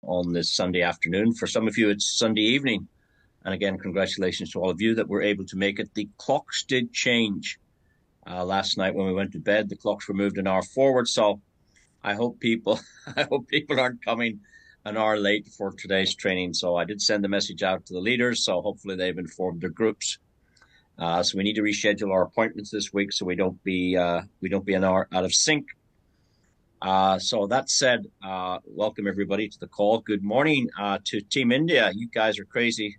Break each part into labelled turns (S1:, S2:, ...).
S1: on this Sunday afternoon. For some of you, it's Sunday evening. And again, congratulations to all of you that were able to make it. The clocks did change last night when we went to bed. The clocks were moved an hour forward. So I hope people, I hope people aren't coming an hour late for today's training. So I did send the message out to the leaders. So hopefully they've informed their groups. So we need to reschedule our appointments this week so we don't be an hour out of sync. So that said, welcome everybody to the call. Good morning to Team India. You guys are crazy.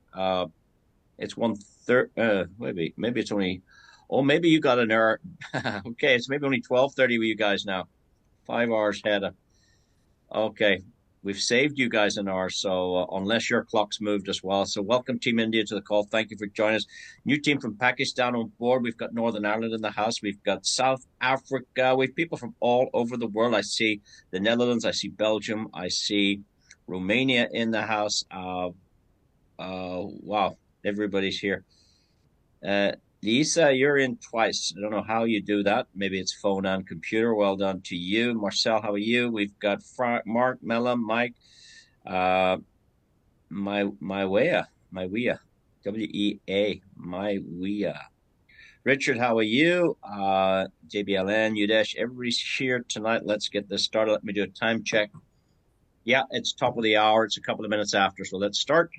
S1: It's 1:30. Maybe it's only. Oh, maybe you got an hour. Okay, it's maybe only 12:30 with you guys now. 5 hours ahead. Okay, we've saved you guys an hour. So unless your clock's moved as well. So welcome Team India to the call. Thank you for joining us. New team from Pakistan on board. We've got Northern Ireland in the house. We've got South Africa. We've people from all over the world. I see the Netherlands. I see Belgium. I see Romania in the house. Wow, everybody's here. Lisa, you're in twice. I don't know how you do that. Maybe it's phone and computer. Well done to you. Marcel, how are you? We've got Mark, Mela, Mike, Mywea, W-E-A, Mywea. Richard, how are you? JBLN, Udesh, everybody's here tonight. Let's get this started. Let me do a time check. Yeah, it's top of the hour. It's a couple of minutes after, so let's start.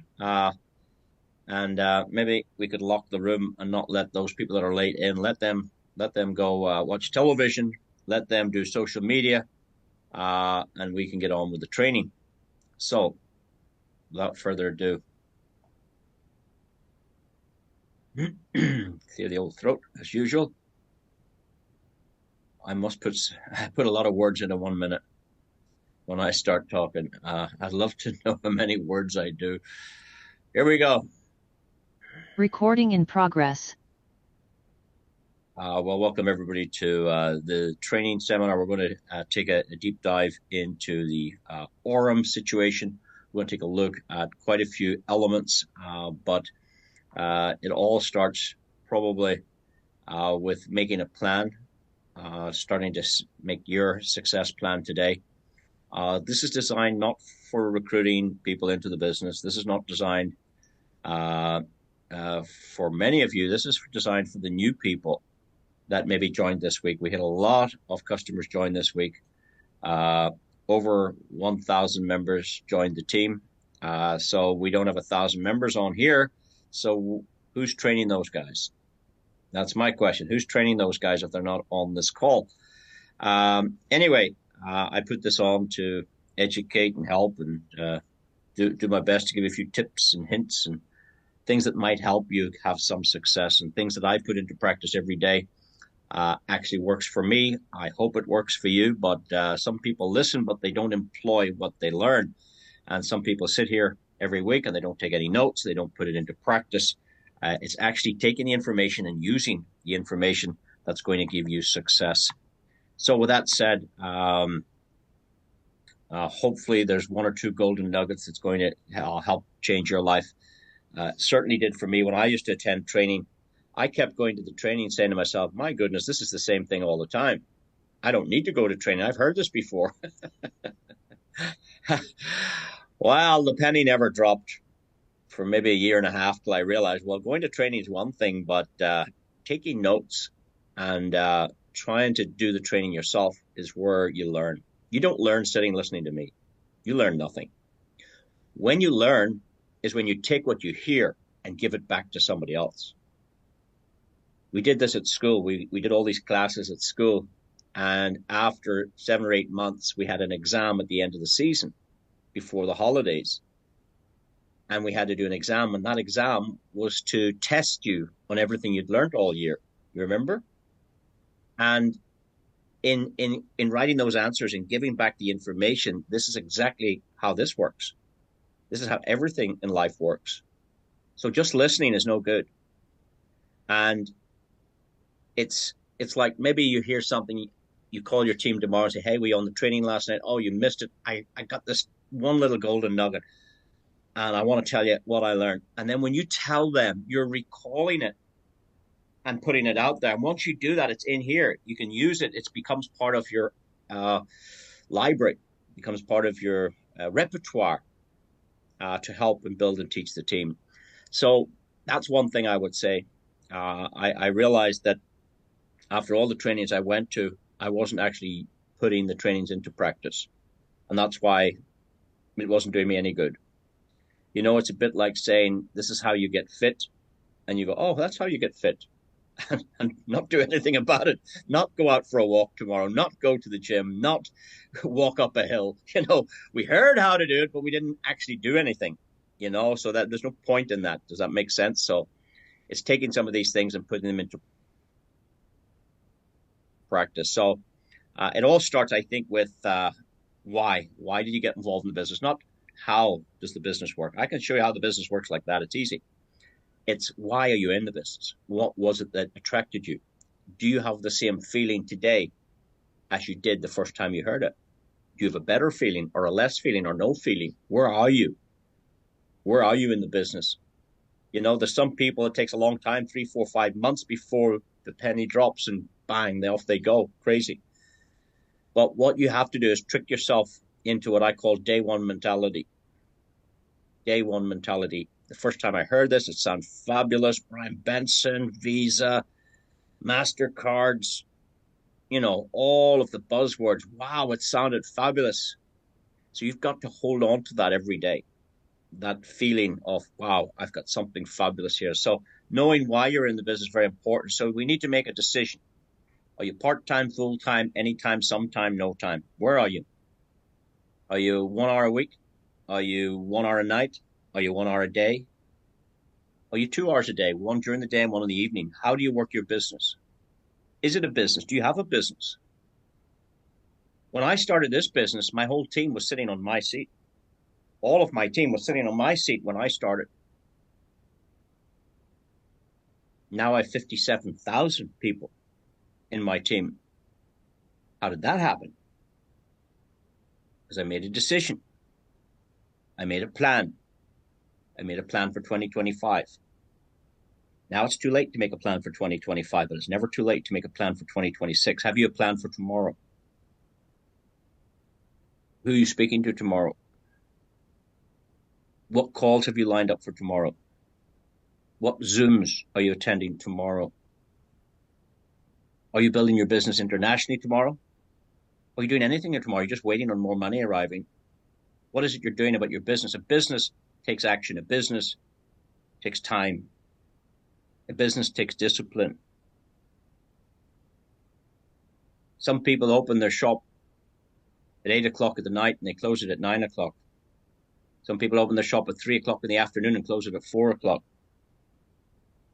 S1: And maybe we could lock the room and not let those people that are late in. Let them go watch television. Let them do social media, and we can get on with the training. So, without further ado, clear the old throat as usual. I must put a lot of words into 1 minute when I start talking. I'd love to know how many words I do. Here we go.
S2: Recording in progress.
S1: Well, welcome everybody to the training seminar. We're going to take a deep dive into the Aurum situation. We're going to take a look at quite a few elements, but it all starts probably with making a plan, starting to make your success plan today. This is designed not for recruiting people into the business. This is not designed for many of you. This is designed for the new people that maybe joined this week. We had a lot of customers join this week. Over 1,000 members joined the team. So we don't have 1,000 members on here. So who's training those guys? That's my question. Who's training those guys if they're not on this call? Anyway, I put this on to educate and help and do my best to give you a few tips and hints and things that might help you have some success, and things that I put into practice every day actually works for me. I hope it works for you, but some people listen, but they don't employ what they learn. And some people sit here every week and they don't take any notes. They don't put it into practice. It's actually taking the information and using the information that's going to give you success. So with that said, hopefully there's one or two golden nuggets that's going to help change your life. Certainly did for me when I used to attend training. I kept going to the training saying to myself, my goodness, this is the same thing all the time. I don't need to go to training. I've heard this before. Well, the penny never dropped for maybe a year and a half till I realized, well, going to training is one thing, but taking notes and trying to do the training yourself is where you learn. You don't learn sitting listening to me. You learn nothing. When you learn is when you take what you hear and give it back to somebody else. We did this at school. We did all these classes at school. And after 7 or 8 months, we had an exam at the end of the season before the holidays. And we had to do an exam. And that exam was to test you on everything you'd learned all year. You remember? And in writing those answers and giving back the information, this is exactly how this works. This is how everything in life works. So just listening is no good. And it's like maybe you hear something, you call your team tomorrow and say, hey, we on the training last night. Oh, you missed it. I got this one little golden nugget. And I want to tell you what I learned. And then when you tell them, you're recalling it and putting it out there. And once you do that, it's in here. You can use it. It becomes part of your library. It becomes part of your repertoire. to help and build and teach the team. So that's one thing I would say. I realized that after all the trainings I went to, I wasn't actually putting the trainings into practice. And that's why it wasn't doing me any good. You know, it's a bit like saying, this is how you get fit. And you go, oh, that's how you get fit. And not do anything about it, not go out for a walk tomorrow, not go to the gym, not walk up a hill. You know, we heard how to do it, but we didn't actually do anything, you know, so that there's no point in that. Does that make sense? So it's taking some of these things and putting them into practice. So it all starts, I think, with why. Why did you get involved in the business? Not how does the business work? I can show you how the business works like that. It's easy. It's why are you in the business? What was it that attracted you? Do you have the same feeling today as you did the first time you heard it? Do you have a better feeling or a less feeling or no feeling? Where are you? Where are you in the business? You know, there's some people, it takes a long time, 3, 4, 5 months before the penny drops and bang, off they go. Crazy. But what you have to do is trick yourself into what I call day one mentality. Day one mentality. The first time I heard this, it sounded fabulous. Brian Benson, Visa, MasterCards, you know, all of the buzzwords. Wow, it sounded fabulous. So you've got to hold on to that every day. That feeling of, wow, I've got something fabulous here. So knowing why you're in the business is very important. So we need to make a decision. Are you part-time, full-time, anytime, sometime, no time? Where are you? Are you 1 hour a week? Are you 1 hour a night? Are you 1 hour a day? Are you 2 hours a day, one during the day and one in the evening? How do you work your business? Is it a business? Do you have a business? When I started this business, my whole team was sitting on my seat. All of my team was sitting on my seat when I started. Now I have 57,000 people in my team. How did that happen? Because I made a decision. I made a plan. I made a plan for 2025. Now it's too late to make a plan for 2025, but it's never too late to make a plan for 2026. Have you a plan for tomorrow? Who are you speaking to tomorrow? What calls have you lined up for tomorrow? What Zooms are you attending tomorrow? Are you building your business internationally tomorrow? Are you doing anything tomorrow? You're just waiting on more money arriving. What is it you're doing about your business? A business takes action. A business takes time. A business takes discipline. Some people open their shop at 8 o'clock at the night and they close it at 9 o'clock. Some people open their shop at 3 o'clock in the afternoon and close it at 4 o'clock.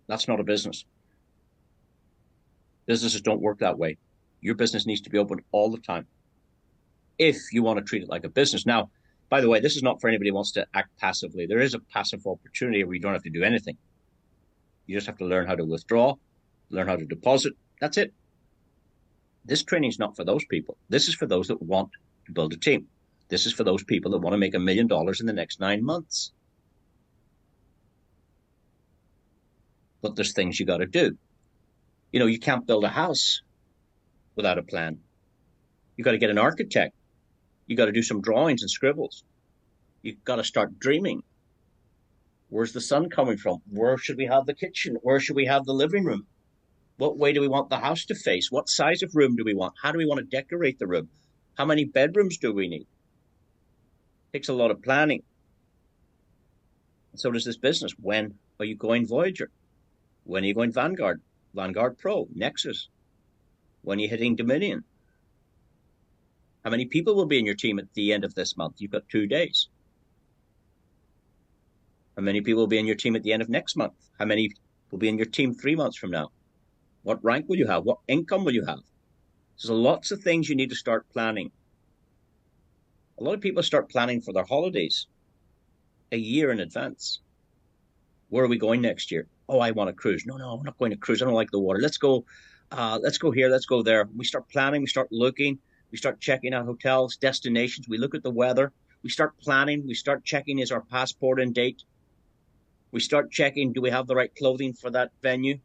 S1: That's not a business. Businesses don't work that way. Your business needs to be open all the time if you want to treat it like a business. Now, by the way, this is not for anybody who wants to act passively. There is a passive opportunity where you don't have to do anything. You just have to learn how to withdraw, learn how to deposit. That's it. This training is not for those people. This is for those that want to build a team. This is for those people that want to make $1 million in the next 9 months. But there's things you got to do. You know, you can't build a house without a plan. You got to get an architect. You got to do some drawings and scribbles. You've got to start dreaming. Where's the sun coming from? Where should we have the kitchen? Where should we have the living room? What way do we want the house to face? What size of room do we want? How do we want to decorate the room? How many bedrooms do we need? It takes a lot of planning. And so does this business. When are you going Voyager? When are you going Vanguard? Vanguard Pro, Nexus? When are you hitting Dominion? How many people will be in your team at the end of this month? You've got 2 days. How many people will be in your team at the end of next month? How many will be in your team 3 months from now? What rank will you have? What income will you have? There's lots of things you need to start planning. A lot of people start planning for their holidays a year in advance. Where are we going next year? Oh, I want a cruise. No, I'm not going to cruise. I don't like the water. Let's go here. Let's go there. We start planning. We start looking. We start checking out hotels, destinations. We look at the weather. We start planning. We start checking, is our passport in date? We start checking, do we have the right clothing for that venue?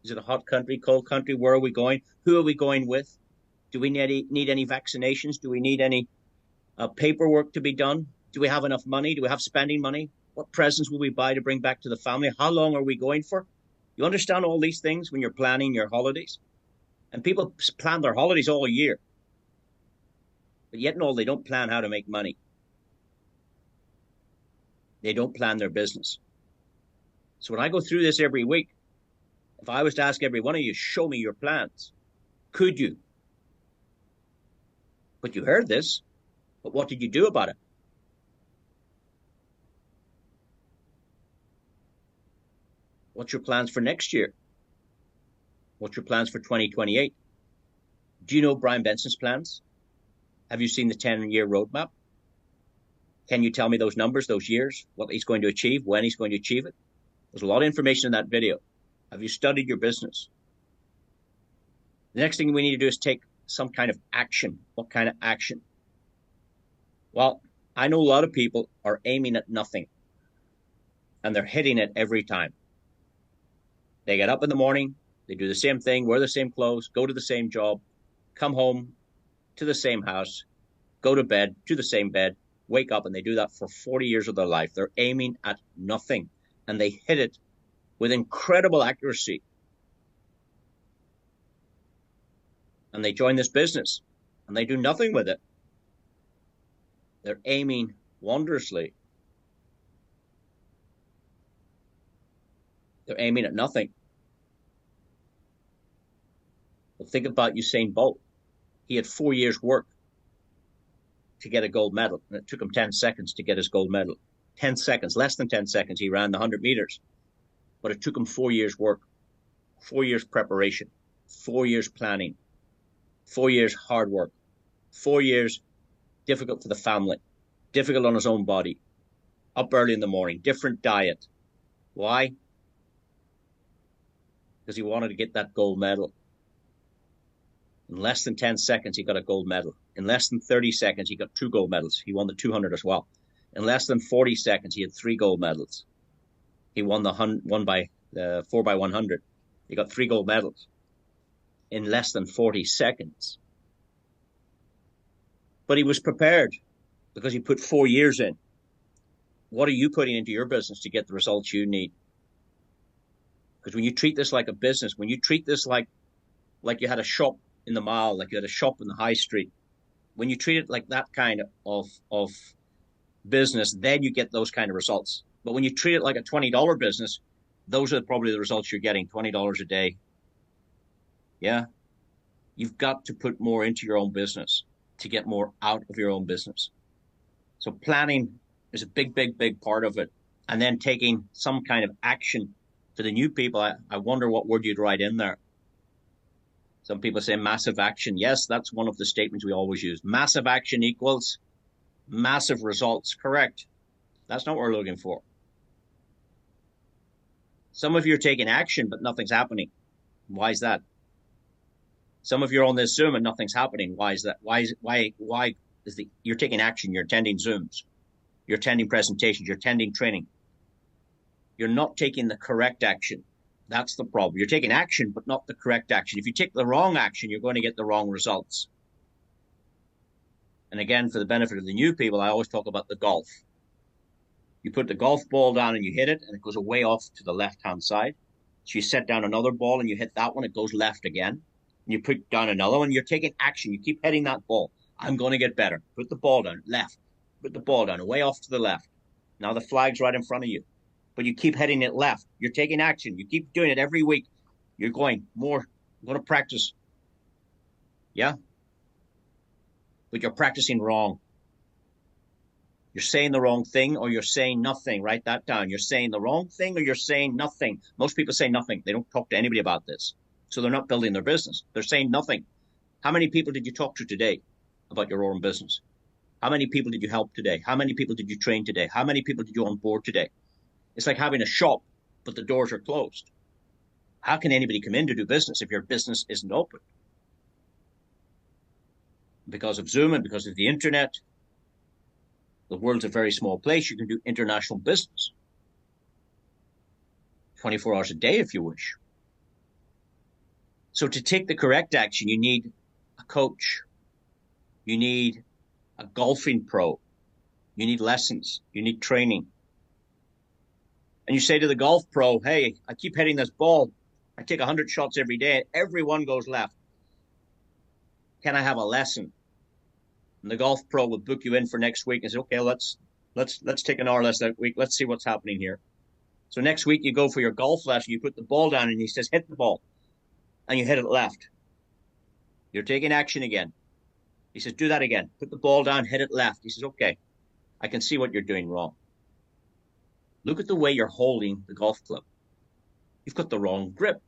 S1: Is it a hot country, cold country? Where are we going? Who are we going with? Do we need any vaccinations? Do we need any paperwork to be done? Do we have enough money? Do we have spending money? What presents will we buy to bring back to the family? How long are we going for? You understand all these things when you're planning your holidays? And people plan their holidays all year, but yet no, they don't plan how to make money. They don't plan their business. So when I go through this every week, if I was to ask every one of you, show me your plans, could you? But you heard this, but what did you do about it? What's your plans for next year? What's your plans for 2028? Do you know Brian Benson's plans? Have you seen the 10-year roadmap? Can you tell me those numbers, those years, what he's going to achieve, when he's going to achieve it? There's a lot of information in that video. Have you studied your business? The next thing we need to do is take some kind of action. What kind of action? Well, I know a lot of people are aiming at nothing, and they're hitting it every time. They get up in the morning, they do the same thing, wear the same clothes, go to the same job, come home to the same house, go to bed, to the same bed, wake up, and they do that for 40 years of their life. They're aiming at nothing, and they hit it with incredible accuracy. And they join this business, and they do nothing with it. They're aiming wondrously. They're aiming at nothing. Well, think about Usain Bolt. He had 4 years' work to get a gold medal, and it took him 10 seconds to get his gold medal. 10 seconds, less than 10 seconds, he ran the 100 meters. But it took him 4 years' work, 4 years' preparation, 4 years' planning, 4 years' hard work, 4 years difficult for the family, difficult on his own body, up early in the morning, different diet. Why? Because he wanted to get that gold medal. In less than 10 seconds, he got a gold medal. In less than 30 seconds, he got 2 gold medals. He won the 200 as well. In less than 40 seconds, he had 3 gold medals. He won the 4x100. He got 3 gold medals in less than 40 seconds. But he was prepared because he put 4 years in. What are you putting into your business to get the results you need? Because when you treat this like a business, when you treat this like you had a shop in the mall, like you had a shop in the high street, when you treat it like that kind of business, then you get those kind of results. But when you treat it like a $20 business, those are probably the results you're getting, $20 a day. Yeah. You've got to put more into your own business to get more out of your own business. So planning is a big, big, big part of it. And then taking some kind of action. To the new people, I wonder what word you'd write in there. Some people say massive action. Yes, that's one of the statements we always use. Massive action equals massive results. Correct. That's not what we're looking for. Some of you are taking action, but nothing's happening. Why is that? Some of you are on this Zoom and nothing's happening. Why is that? Why is you're taking action? You're attending Zooms. You're attending presentations. You're attending training. You're not taking the correct action. That's the problem. You're taking action, but not the correct action. If you take the wrong action, you're going to get the wrong results. And again, for the benefit of the new people, I always talk about the golf. You put the golf ball down and you hit it, and it goes way off to the left-hand side. So you set down another ball and you hit that one, it goes left again. And you put down another one, you're taking action. You keep hitting that ball. I'm going to get better. Put the ball down, left. Put the ball down, way off to the left. Now the flag's right in front of you. But you keep hitting it left. You're taking action. You keep doing it every week. You're going more. I'm going to practice. Yeah? But you're practicing wrong. You're saying the wrong thing or you're saying nothing. Write that down. You're saying the wrong thing or you're saying nothing. Most people say nothing. They don't talk to anybody about this. So they're not building their business. They're saying nothing. How many people did you talk to today about your own business? How many people did you help today? How many people did you train today? How many people did you onboard today? It's like having a shop, but the doors are closed. How can anybody come in to do business if your business isn't open? Because of Zoom and because of the internet, the world's a very small place. You can do international business 24 hours a day if you wish. So to take the correct action, you need a coach. You need a golfing pro. You need lessons. You need training. And you say to the golf pro, hey, I keep hitting this ball. I take 100 shots every day. Every one goes left. Can I have a lesson? And the golf pro will book you in for next week and say, okay, let's take an hour lesson that week. Let's see what's happening here. So next week you go for your golf lesson. You put the ball down and he says, hit the ball. And you hit it left. You're taking action again. He says, do that again. Put the ball down, hit it left. He says, okay, I can see what you're doing wrong. Look at the way you're holding the golf club. You've got the wrong grip.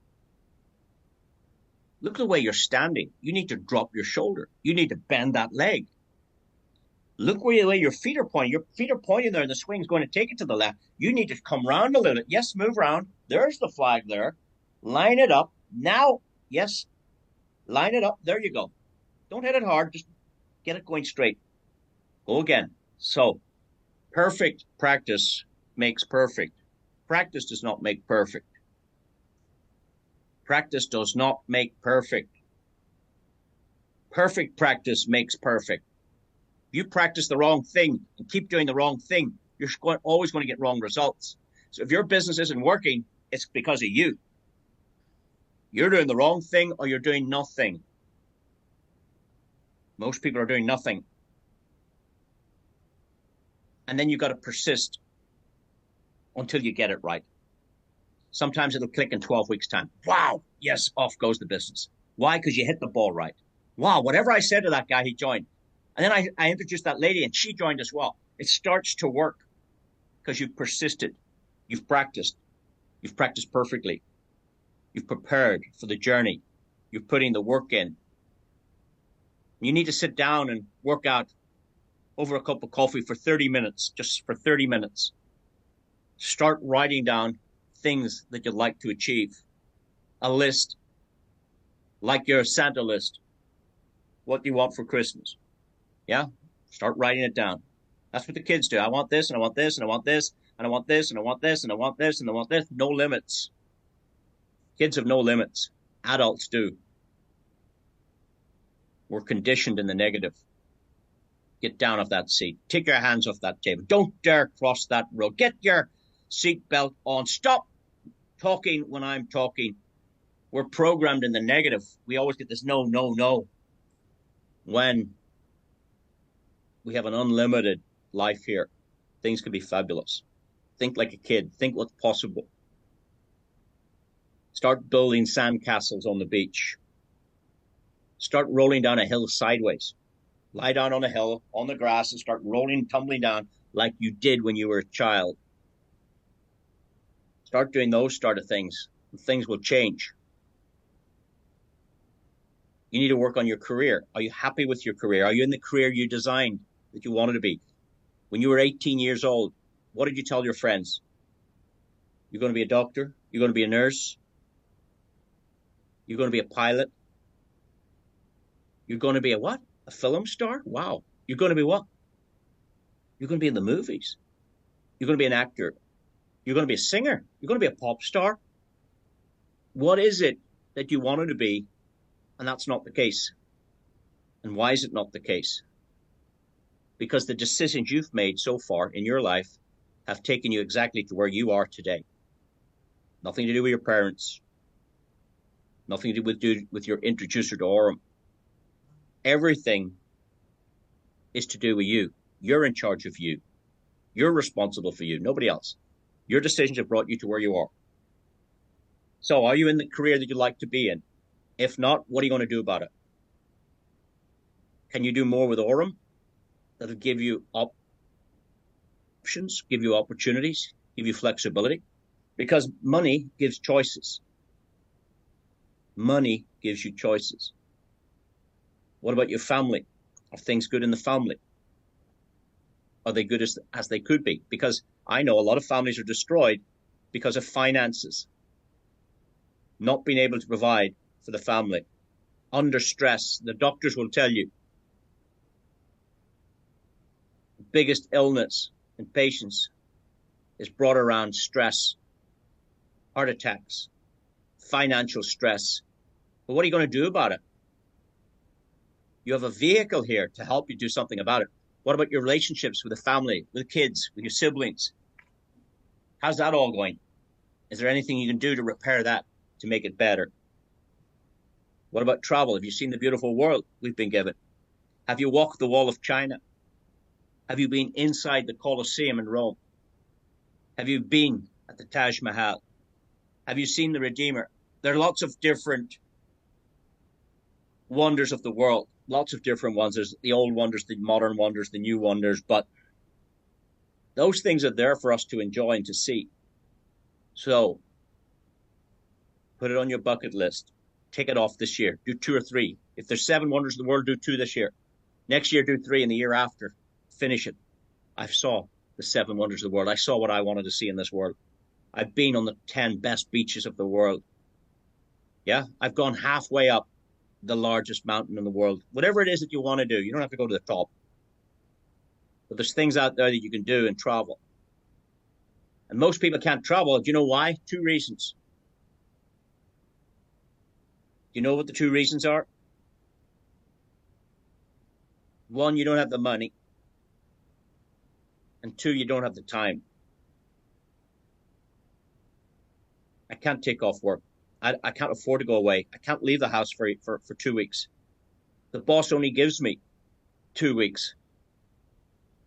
S1: Look at the way you're standing. You need to drop your shoulder. You need to bend that leg. Look where the way your feet are pointing. Your feet are pointing there and the swing's going to take it to the left. You need to come round a little bit. Yes, move around. There's the flag there. Line it up. Now, yes, line it up. There you go. Don't hit it hard. Just get it going straight. Go again. So, perfect practice makes perfect. Practice does not make perfect. Practice does not make perfect. Perfect practice makes perfect. If you practice the wrong thing and keep doing the wrong thing, you're always going to get wrong results. So if your business isn't working, it's because of you. You're doing the wrong thing or you're doing nothing. Most people are doing nothing. And then you've got to persist until you get it right. Sometimes it'll click in 12 weeks' time. Wow, yes, off goes the business. Why? Because you hit the ball right. Wow, whatever I said to that guy, he joined. And then I introduced that lady and she joined as well. It starts to work because you've persisted. You've practiced perfectly. You've prepared for the journey. You're putting the work in. You need to sit down and work out over a cup of coffee for 30 minutes, just for 30 minutes. Start writing down things that you'd like to achieve. A list, like your Santa list. What do you want for Christmas? Yeah, start writing it down. That's what the kids do. I want this, and I want this, and I want this, and I want this, and I want this, and I want this, and I want this. No limits. Kids have no limits. Adults do. We're conditioned in the negative. Get down off that seat. Take your hands off that table. Don't dare cross that road. Get your seatbelt on. Stop talking when I'm talking. We're programmed in the negative. We always get this no, no, no. When we have an unlimited life here, things can be fabulous. Think like a kid. Think what's possible. Start building sandcastles on the beach. Start rolling down a hill sideways. Lie down on a hill, on the grass, and start rolling, tumbling down like you did when you were a child. Start doing those sort of things, and things will change. You need to work on your career. Are you happy with your career? Are you in the career you designed that you wanted to be? When you were 18 years old, what did you tell your friends? You're going to be a doctor? You're going to be a nurse? You're going to be a pilot? You're going to be a what? A film star? Wow. You're going to be what? You're going to be in the movies. You're going to be an actor. You're going to be a singer. You're going to be a pop star. What is it that you wanted to be? And that's not the case. And why is it not the case? Because the decisions you've made so far in your life have taken you exactly to where you are today. Nothing to do with your parents. Nothing to do with your introducer to Aurum. Everything is to do with you. You're in charge of you. You're responsible for you, nobody else. Your decisions have brought you to where you are. So are you in the career that you'd like to be in? If not, what are you going to do about it? Can you do more with Aurum? That'll give you options, give you opportunities, give you flexibility. Because money gives choices. Money gives you choices. What about your family? Are things good in the family? Are they good as they could be? Because I know a lot of families are destroyed because of finances. Not being able to provide for the family. Under stress. The doctors will tell you. The biggest illness in patients is brought around stress. Heart attacks. Financial stress. But what are you going to do about it? You have a vehicle here to help you do something about it. What about your relationships with the family, with the kids, with your siblings? How's that all going? Is there anything you can do to repair that, to make it better? What about travel? Have you seen the beautiful world we've been given? Have you walked the Wall of China? Have you been inside the Colosseum in Rome? Have you been at the Taj Mahal? Have you seen the Redeemer? There are lots of different wonders of the world, lots of different ones. There's the old wonders, the modern wonders, the new wonders, but those things are there for us to enjoy and to see. So put it on your bucket list. Take it off this year. Do 2 or 3. If there's 7 wonders of the world, do 2 this year. Next year, do 3, and the year after, finish it. I saw the 7 wonders of the world. I saw what I wanted to see in this world. I've been on the 10 best beaches of the world. Yeah, I've gone halfway up the largest mountain in the world. Whatever it is that you want to do, you don't have to go to the top. But there's things out there that you can do and travel. And most people can't travel. Do you know why? 2 reasons. Do you know what the 2 reasons are? 1, you don't have the money. And 2, you don't have the time. I can't take off work. I can't afford to go away. I can't leave the house for 2 weeks. The boss only gives me 2 weeks.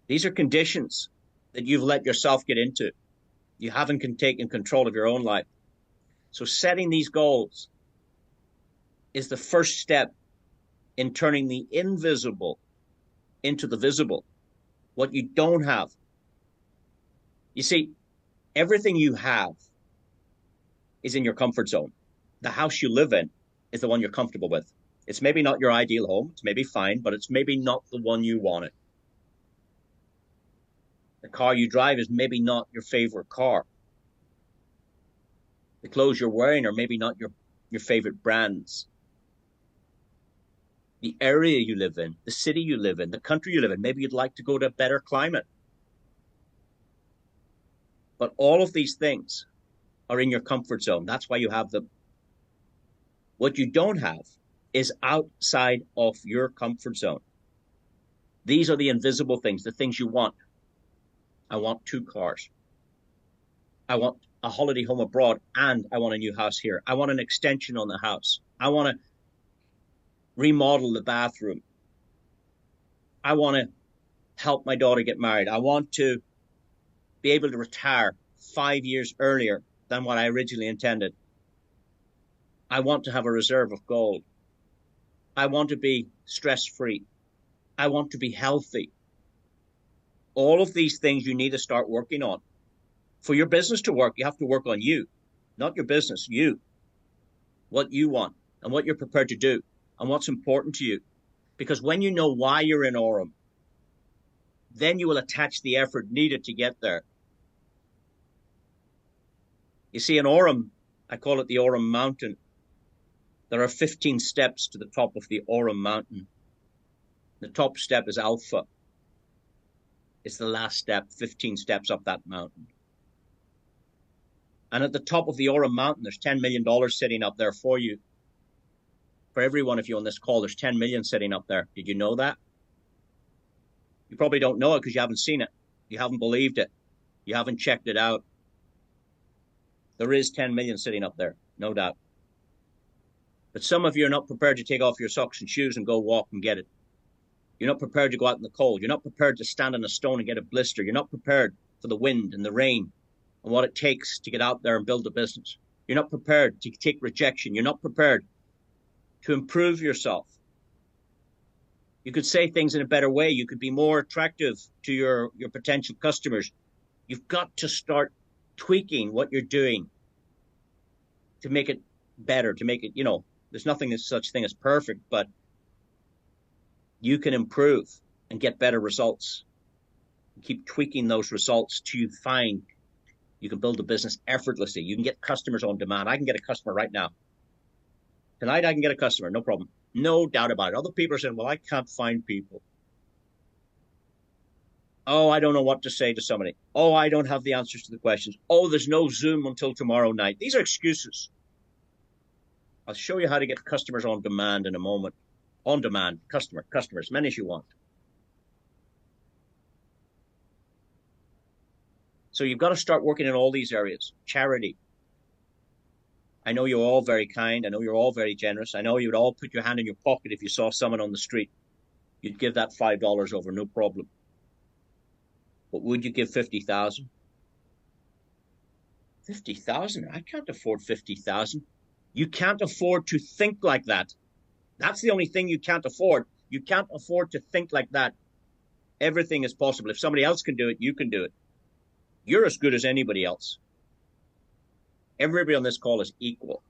S1: These are conditions that you've let yourself get into. You haven't taken control of your own life. So setting these goals is the first step in turning the invisible into the visible. What you don't have. You see, everything you have is in your comfort zone. The house you live in is the one you're comfortable with. It's maybe not your ideal home. It's maybe fine, but it's maybe not the one you wanted. The car you drive is maybe not your favorite car. The clothes you're wearing are maybe not your favorite brands. The area you live in, the city you live in, the country you live in, maybe you'd like to go to a better climate. But all of these things are in your comfort zone. That's why you have them. What you don't have is outside of your comfort zone. These are the invisible things, the things you want. I want 2 cars. I want a holiday home abroad, and I want a new house here. I want an extension on the house. I want to remodel the bathroom. I want to help my daughter get married. I want to be able to retire 5 years earlier than what I originally intended. I want to have a reserve of gold. I want to be stress-free. I want to be healthy. All of these things you need to start working on. For your business to work, you have to work on you, not your business, you. What you want and what you're prepared to do and what's important to you. Because when you know why you're in Aurum, then you will attach the effort needed to get there. You see, in Aurum, I call it the Aurum Mountain. There are 15 steps to the top of the Aurum Mountain. The top step is Alpha. It's the last step, 15 steps up that mountain. And at the top of the Aurum Mountain, there's $10 million sitting up there for you. For every one of you on this call, there's 10 million sitting up there. Did you know that? You probably don't know it because you haven't seen it. You haven't believed it. You haven't checked it out. There is 10 million sitting up there, no doubt. But some of you are not prepared to take off your socks and shoes and go walk and get it. You're not prepared to go out in the cold. You're not prepared to stand on a stone and get a blister. You're not prepared for the wind and the rain and what it takes to get out there and build a business. You're not prepared to take rejection. You're not prepared to improve yourself. You could say things in a better way. You could be more attractive to your potential customers. You've got to start tweaking what you're doing to make it better, to make it, there's nothing such thing as perfect, but you can improve and get better results. Keep tweaking those results till you find you can build a business effortlessly. You can get customers on demand. I can get a customer right now. Tonight I can get a customer, no problem. No doubt about it. Other people are saying, well, I can't find people. Oh, I don't know what to say to somebody. Oh, I don't have the answers to the questions. Oh, there's no Zoom until tomorrow night. These are excuses. I'll show you how to get customers on demand in a moment. On demand, customers, many as you want. So you've got to start working in all these areas. Charity. I know you're all very kind. I know you're all very generous. I know you'd all put your hand in your pocket if you saw someone on the street. You'd give that $5 over, no problem. But would you give 50,000? 50,000? I can't afford 50,000. You can't afford to think like that. That's the only thing you can't afford. You can't afford to think like that. Everything is possible. If somebody else can do it, you can do it. You're as good as anybody else. Everybody on this call is equal.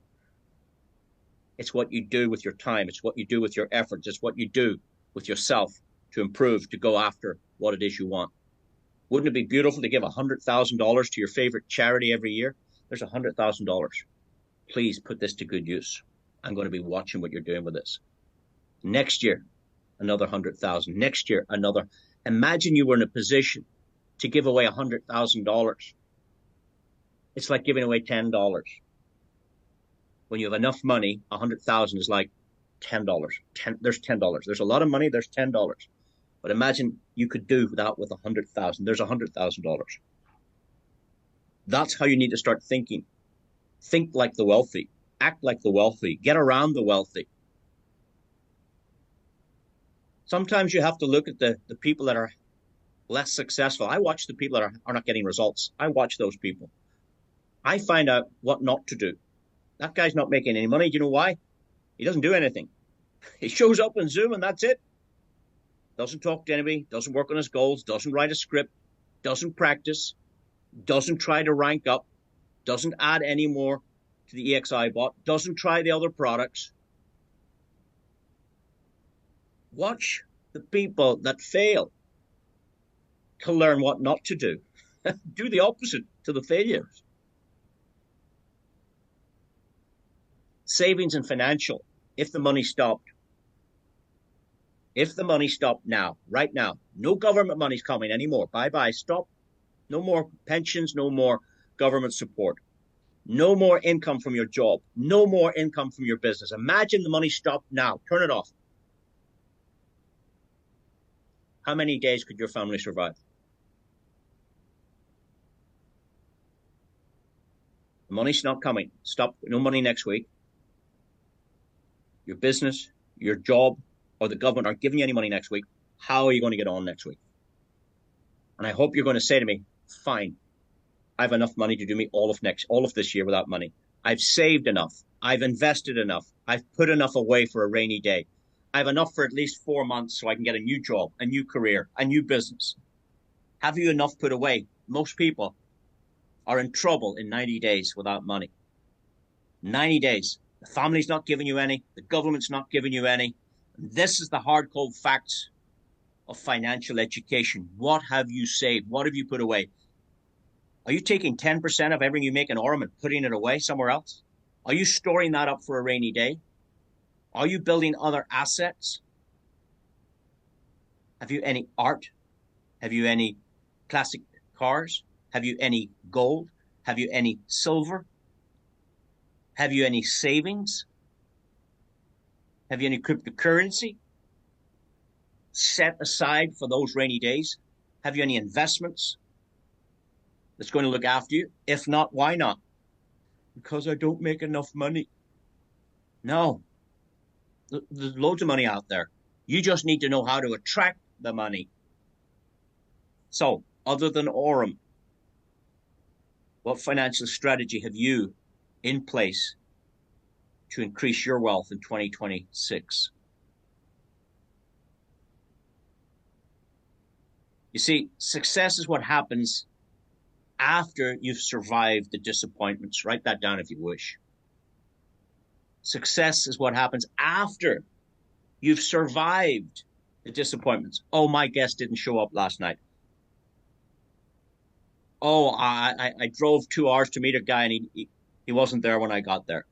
S1: It's what you do with your time. It's what you do with your efforts. It's what you do with yourself to improve, to go after what it is you want. Wouldn't it be beautiful to give $100,000 to your favorite charity every year? There's $100,000. Please put this to good use. I'm going to be watching what you're doing with this. Next year, another 100,000. Next year, another. Imagine you were in a position to give away $100,000. It's like giving away $10. When you have enough money, 100,000 is like $10. There's $10. There's a lot of money. There's $10. But imagine you could do that with 100,000. There's $100,000. That's how you need to start thinking. Think like the wealthy. Act like the wealthy. Get around the wealthy. Sometimes you have to look at the people that are less successful. I watch the people that are not getting results. I watch those people. I find out what not to do. That guy's not making any money. Do you know why? He doesn't do anything. He shows up on Zoom and that's it. Doesn't talk to anybody, doesn't work on his goals, doesn't write a script, doesn't practice, doesn't try to rank up, doesn't add any more to the EXI bot, doesn't try the other products. Watch the people that fail to learn what not to do. Do the opposite to the failures. Savings and financial. If the money stopped now, right now, no government money's coming anymore. Bye-bye, stop. No more pensions, no more government support. No more income from your job. No more income from your business. Imagine the money stopped now. Turn it off. How many days could your family survive? The money's not coming. Stop. No money next week. Your business, your job, or the government aren't giving you any money next week. How are you going to get on next week? And I hope you're going to say to me, fine, I have enough money to do me all of this year without money. I've saved enough. I've invested enough. I've put enough away for a rainy day. I have enough for at least 4 months so I can get a new job, a new career, a new business. Have you enough put away? Most people are in trouble in 90 days without money. 90 days. The family's not giving you any. The government's not giving you any. This is the hard, cold facts of financial education. What have you saved? What have you put away? Are you taking 10% of everything you make in Aurum and putting it away somewhere else? Are you storing that up for a rainy day? Are you building other assets? Have you any art? Have you any classic cars? Have you any gold? Have you any silver? Have you any savings? Have you any cryptocurrency set aside for those rainy days? Have you any investments that's going to look after you? If not, why not? Because I don't make enough money. No. There's loads of money out there. You just need to know how to attract the money. So, other than Aurum, what financial strategy have you in place to increase your wealth in 2026? You see, success is what happens after you've survived the disappointments. Write that down if you wish. Success is what happens after you've survived the disappointments. Oh, my guest didn't show up last night. Oh, I drove 2 hours to meet a guy and he wasn't there when I got there.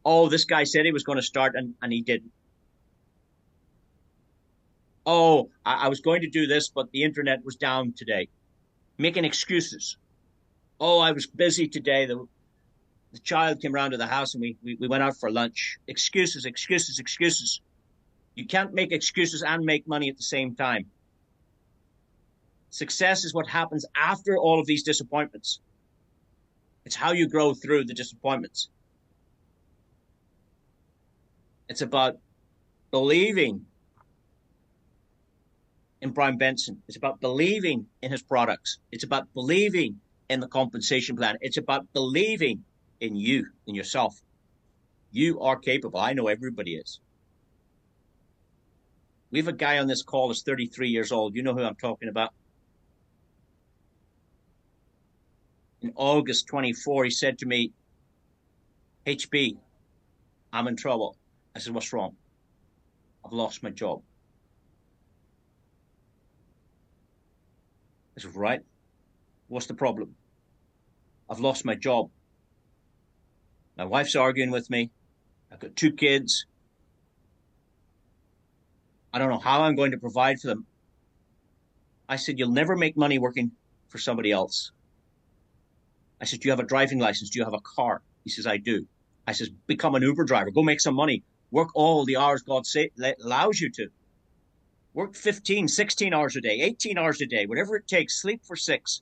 S1: Oh, this guy said he was going to start and he didn't. Oh, I was going to do this, but the internet was down today. Making excuses. Oh, I was busy today. The child came round to the house and we went out for lunch. Excuses, excuses, excuses. You can't make excuses and make money at the same time. Success is what happens after all of these disappointments. It's how you grow through the disappointments. It's about believing in Brian Benson. It's about believing in his products. It's about believing in the compensation plan. It's about believing in you, in yourself. You are capable. I know everybody is. We have a guy on this call who's 33 years old. You know who I'm talking about? In August 24, he said to me, HB, I'm in trouble. I said, what's wrong? I've lost my job. I said, right. What's the problem? I've lost my job. My wife's arguing with me. I've got 2 kids. I don't know how I'm going to provide for them. I said, you'll never make money working for somebody else. I said, do you have a driving license? Do you have a car? He says, I do. I says, become an Uber driver. Go make some money. Work all the hours God allows you to. Work 15, 16 hours a day, 18 hours a day, whatever it takes. Sleep for 6.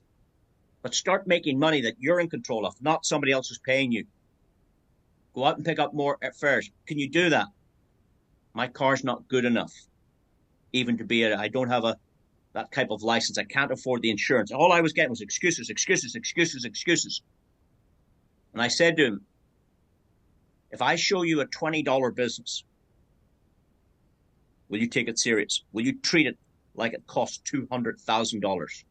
S1: But start making money that you're in control of, not somebody else who's paying you. Go out and pick up more fares. Can you do that? My car's not good enough, even to be I don't have that type of license. I can't afford the insurance. All I was getting was excuses, excuses, excuses, excuses. And I said to him, if I show you a $20 business, will you take it serious? Will you treat it like it costs $200,000?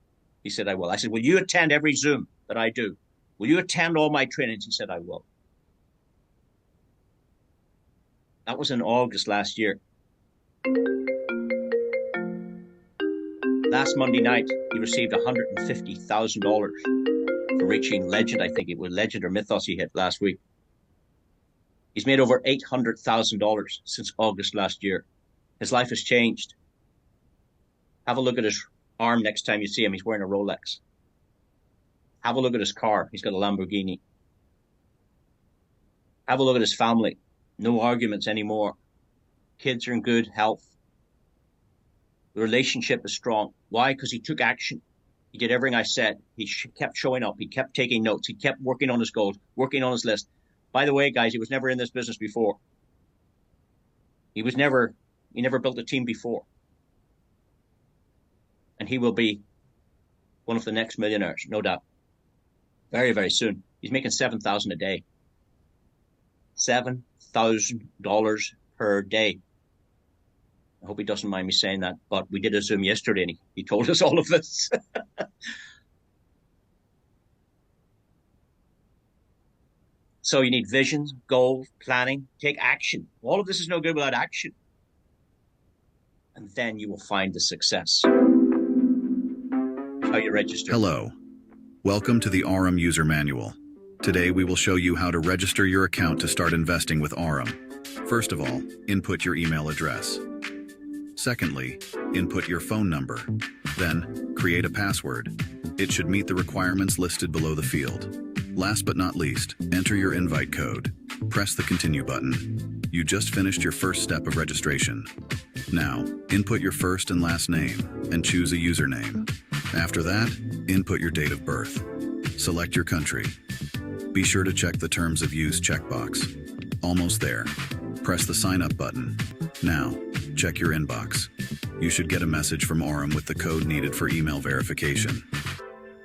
S1: He said, I will. I said, will you attend every Zoom that I do? Will you attend all my trainings? He said, I will. That was in August last year. Last Monday night, he received $150,000 for reaching Legend. I think it was Legend or Mythos he hit last week. He's made over $800,000 since August last year. His life has changed. Have a look at his arm next time you see him. He's wearing a Rolex. Have a look at his car. He's got a Lamborghini. Have a look at his family. No arguments anymore. Kids are in good health. The relationship is strong. Why? Because he took action. He did everything I said. He kept showing up. He kept taking notes. He kept working on his goals, working on his list. By the way, guys, he was never in this business before. He never built a team before. And he will be one of the next millionaires, no doubt. Very, very soon. He's making $7,000 a day. $7,000 per day. I hope he doesn't mind me saying that, but we did a Zoom yesterday and he told us all of this. So you need visions, goals, planning, take action. All of this is no good without action. And then you will find the success. How you register.
S3: Hello. Welcome to the Aurum user manual. Today we will show you how to register your account to start investing with Aurum. First of all, input your email address. Secondly, input your phone number. Then, create a password. It should meet the requirements listed below the field. Last but not least, enter your invite code. Press the continue button. You just finished your first step of registration. Now, input your first and last name and choose a username. After that, input your date of birth. Select your country. Be sure to check the terms of use checkbox. Almost there. Press the sign up button. Now, check your inbox. You should get a message from Aurum with the code needed for email verification.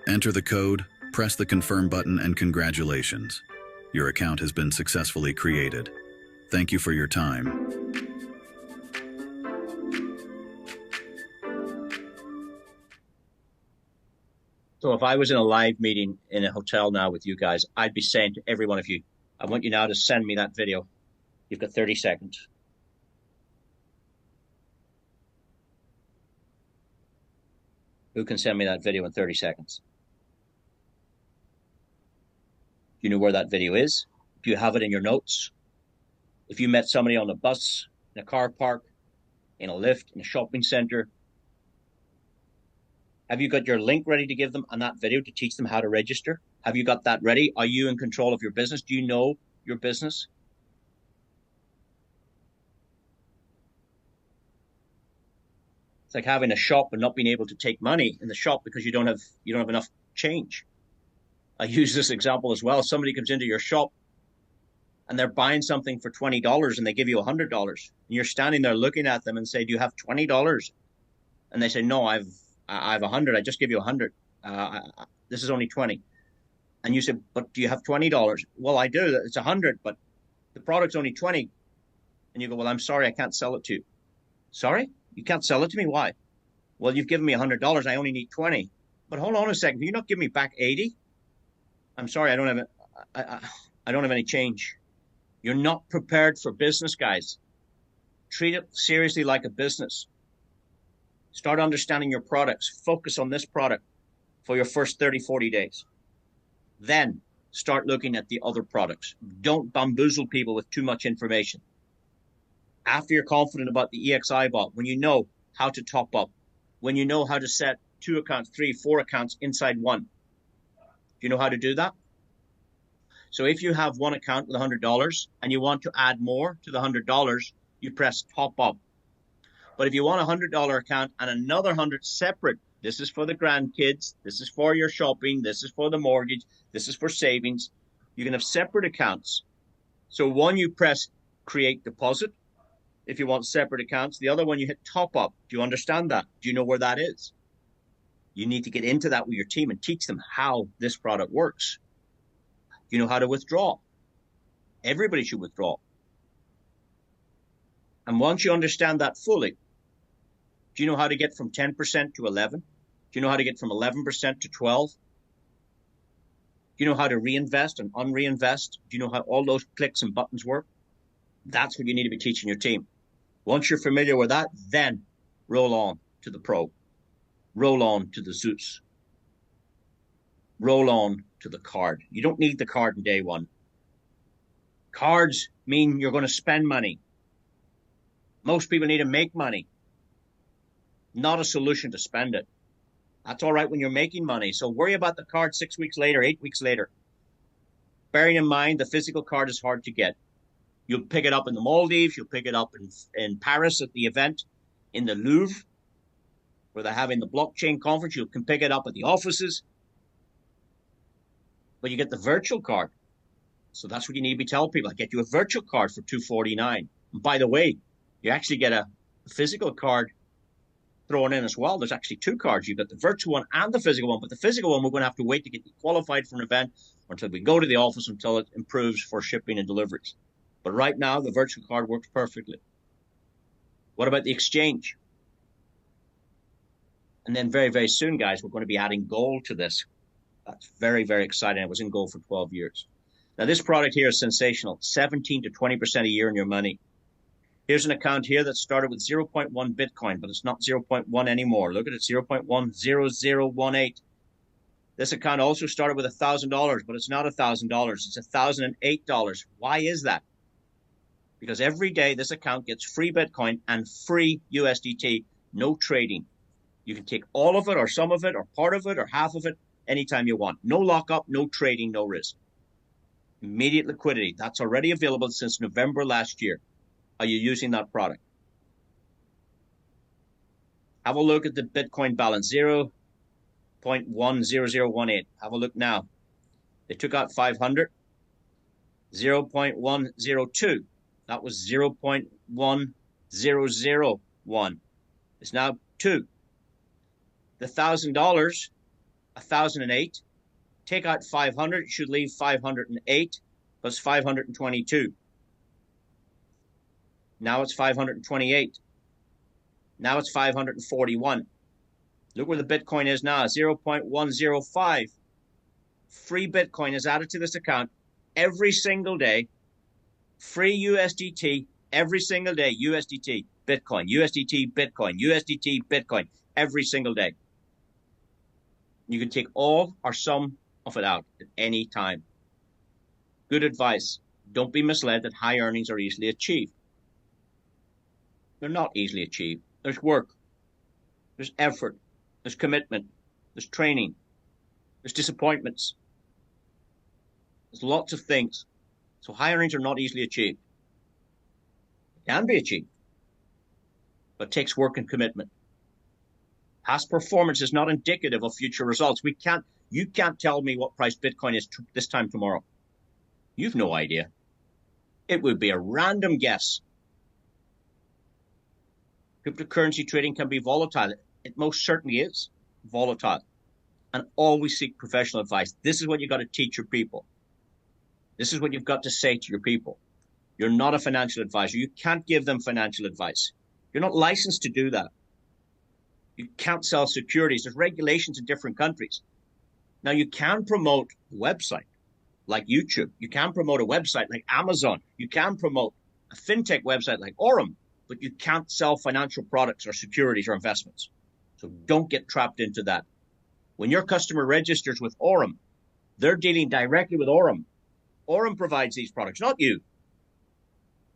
S3: Enter the code, press the confirm button, and congratulations. Your account has been successfully created. Thank you for your time.
S1: So if I was in a live meeting in a hotel now with you guys, I'd be saying to every one of you, I want you now to send me that video. You've got 30 seconds. Who can send me that video in 30 seconds? Do you know where that video is? Do you have it in your notes? If you met somebody on a bus, in a car park, in a lift, in a shopping center, have you got your link ready to give them on that video to teach them how to register? Have you got that ready? Are you in control of your business? Do you know your business? It's like having a shop and not being able to take money in the shop because you don't have enough change. I use this example as well. Somebody comes into your shop and they're buying something for $20 and they give you $100. And you're standing there looking at them and say, "Do you have $20?" And they say, "No, I have 100. I just give you 100. This is only 20." And you say, "But do you have $20?" "Well, I do. It's 100, but the product's only 20." And you go, "Well, I'm sorry, I can't sell it to you." "Sorry? You can't sell it to me? Why?" "Well, you've given me $100. I only need 20. "But hold on a second. Can you not give me back 80? "I'm sorry, I don't have it. I don't have any change." You're not prepared for business, guys. Treat it seriously like a business. Start understanding your products. Focus on this product for your first 30, 40 days. Then start looking at the other products. Don't bamboozle people with too much information. After you're confident about the EXI bot, when you know how to top up, when you know how to set 2 accounts, 3, 4 accounts inside one, do you know how to do that? So if you have one account with $100 and you want to add more to the $100, you press top up. But if you want a $100 account and another 100 separate, this is for the grandkids, this is for your shopping, this is for the mortgage, this is for savings, you can have separate accounts. So one, you press create deposit if you want separate accounts. The other one, you hit top up. Do you understand that? Do you know where that is? You need to get into that with your team and teach them how this product works. You know how to withdraw. Everybody should withdraw. And once you understand that fully, do you know how to get from 10% to 11? Do you know how to get from 11% to 12? Do you know how to reinvest and unreinvest? Do you know how all those clicks and buttons work? That's what you need to be teaching your team. Once you're familiar with that, then roll on to the Pro. Roll on to the Zeus. Roll on to the card. You don't need the card in day one. Cards mean you're going to spend money. Most people need to make money, not a solution to spend it. That's all right when you're making money. So worry about the card 6 weeks later, 8 weeks later. Bearing in mind, the physical card is hard to get. You'll pick it up in the Maldives. You'll pick it up in Paris at the event, in the Louvre, where they're having the blockchain conference. You can pick it up at the offices. But you get the virtual card. So that's what you need to be telling people. I get you a virtual card for $249. And by the way, you actually get a physical card thrown in as well. There's actually 2 cards. You've got the virtual one and the physical one. But the physical one, we're going to have to wait to get you qualified for an event or until we go to the office until it improves for shipping and deliveries. But right now, the virtual card works perfectly. What about the exchange? And then very, very soon, guys, we're going to be adding gold to this. That's very, very exciting. I was in gold for 12 years. Now, this product here is sensational. 17 to 20% a year in your money. Here's an account here that started with 0.1 Bitcoin, but it's not 0.1 anymore. Look at it, 0.10018. This account also started with $1,000, but it's not $1,000. It's $1,008. Why is that? Because every day this account gets free Bitcoin and free USDT, no trading. You can take all of it or some of it or part of it or half of it anytime you want. No lockup, no trading, no risk. Immediate liquidity. That's already available since November last year. Are you using that product? Have a look at the Bitcoin balance, 0.10018. Have a look now. They took out 500, 0.102. That was 0.1001. It's now 2. The $1,000, 1,008. Take out 500, it should leave 508 plus 522. Now it's 528. Now it's 541. Look where the Bitcoin is now, 0.105. Free Bitcoin is added to this account every single day. Free USDT every single day. USDT, Bitcoin, USDT, Bitcoin, USDT, Bitcoin, every single day. You can take all or some of it out at any time. Good advice. Don't be misled that high earnings are easily achieved. They're not easily achieved. There's work. There's effort. There's commitment. There's training. There's disappointments. There's lots of things. So high earnings are not easily achieved. They can be achieved, but it takes work and commitment. Past performance is not indicative of future results. You can't tell me what price Bitcoin is this time tomorrow. You've no idea. It would be a random guess. Cryptocurrency trading can be volatile. It most certainly is volatile. And always seek professional advice. This is what you've got to teach your people. This is what you've got to say to your people. You're not a financial advisor. You can't give them financial advice. You're not licensed to do that. You can't sell securities. There's regulations in different countries. Now, you can promote a website like YouTube. You can promote a website like Amazon. You can promote a fintech website like Aurum, but you can't sell financial products or securities or investments. So don't get trapped into that. When your customer registers with Aurum, they're dealing directly with Aurum. Aurum provides these products, not you.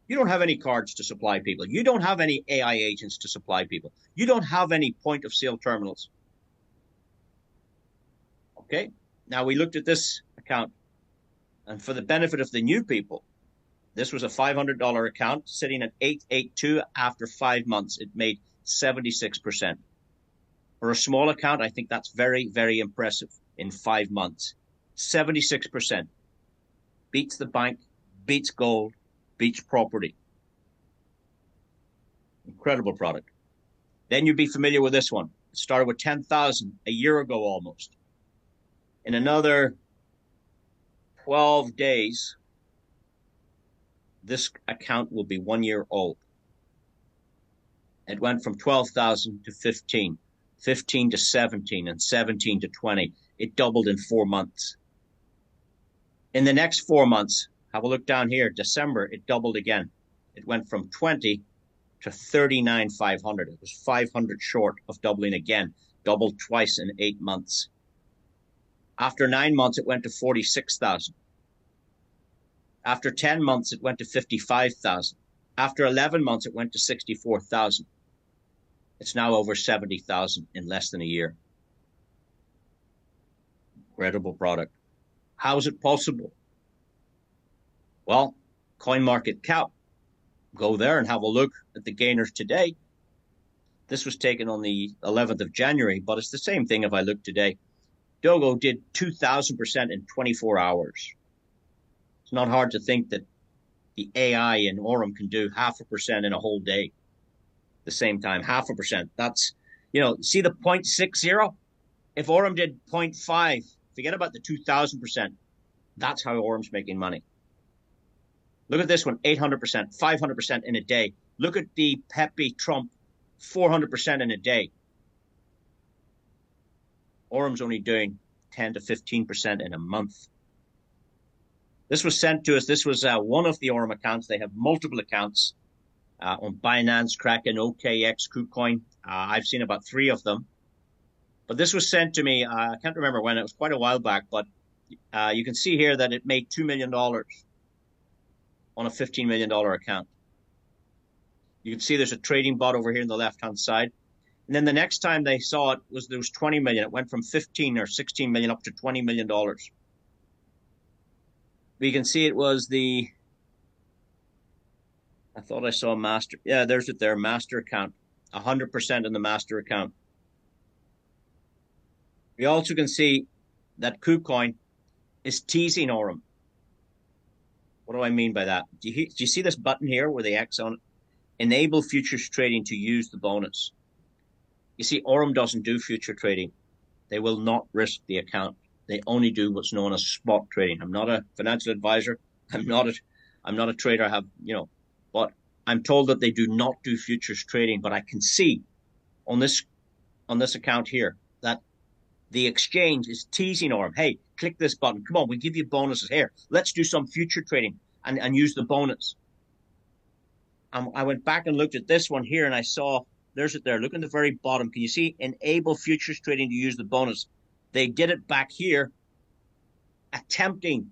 S1: You don't have any cards to supply people. You don't have any AI agents to supply people. You don't have any point of sale terminals. Okay, now we looked at this account, and for the benefit of the new people, this was a $500 account sitting at 882 after 5 months. It made 76%. For a small account, I think that's very, very impressive in 5 months. 76%. Beats the bank, beats gold, beats property. Incredible product. Then you'd be familiar with this one. It started with 10,000 a year ago almost. In another 12 days, this account will be 1 year old. It went from 12,000 to 15, 15 to 17, and 17 to 20. It doubled in 4 months. In the next 4 months, have a look down here, December, it doubled again. It went from 20 to 39,500. It was 500 short of doubling again, doubled twice in 8 months. After 9 months, it went to 46,000. After 10 months, it went to 55,000. After 11 months, it went to 64,000. It's now over 70,000 in less than a year. Incredible product. How is it possible? Well, CoinMarketCap. Go there and have a look at the gainers today. This was taken on the 11th of January, but it's the same thing if I look today. Dogo did 2,000% in 24 hours. It's not hard to think that the AI in Aurum can do 0.5% in a whole day. The same time, 0.5%. That's, see the 0.60? If Aurum did 0.5, forget about the 2,000%. That's how Aurum's making money. Look at this one, 800%, 500% in a day. Look at the Pepe Trump, 400% in a day. Aurum's only doing 10 to 15% in a month. This was sent to us. This was one of the Aurum accounts. They have multiple accounts on Binance, Kraken, OKX, KuCoin. I've seen about 3 of them. But this was sent to me, I can't remember when, it was quite a while back, but you can see here that it made $2 million on a $15 million account. You can see there's a trading bot over here on the left-hand side. And then the next time they saw it there was 20 million. It went from 15 or 16 million up to $20 million. We can see it was I thought I saw a master. Yeah, there's it there, master account. 100% in the master account. We also can see that KuCoin is teasing Aurum. What do I mean by that? Do you see this button here with the X on it? Enable futures trading to use the bonus. You see, Aurum doesn't do future trading. They will not risk the account. They only do what's known as spot trading. I'm not a financial advisor. I'm not a trader. But I'm told that they do not do futures trading. But I can see on this account here that the exchange is teasing Aurum. Hey, click this button. Come on, we give you bonuses here. Let's do some future trading and use the bonus. I went back and looked at this one here, and I saw. There's it there. Look at the very bottom. Can you see enable futures trading to use the bonus? They did it back here, attempting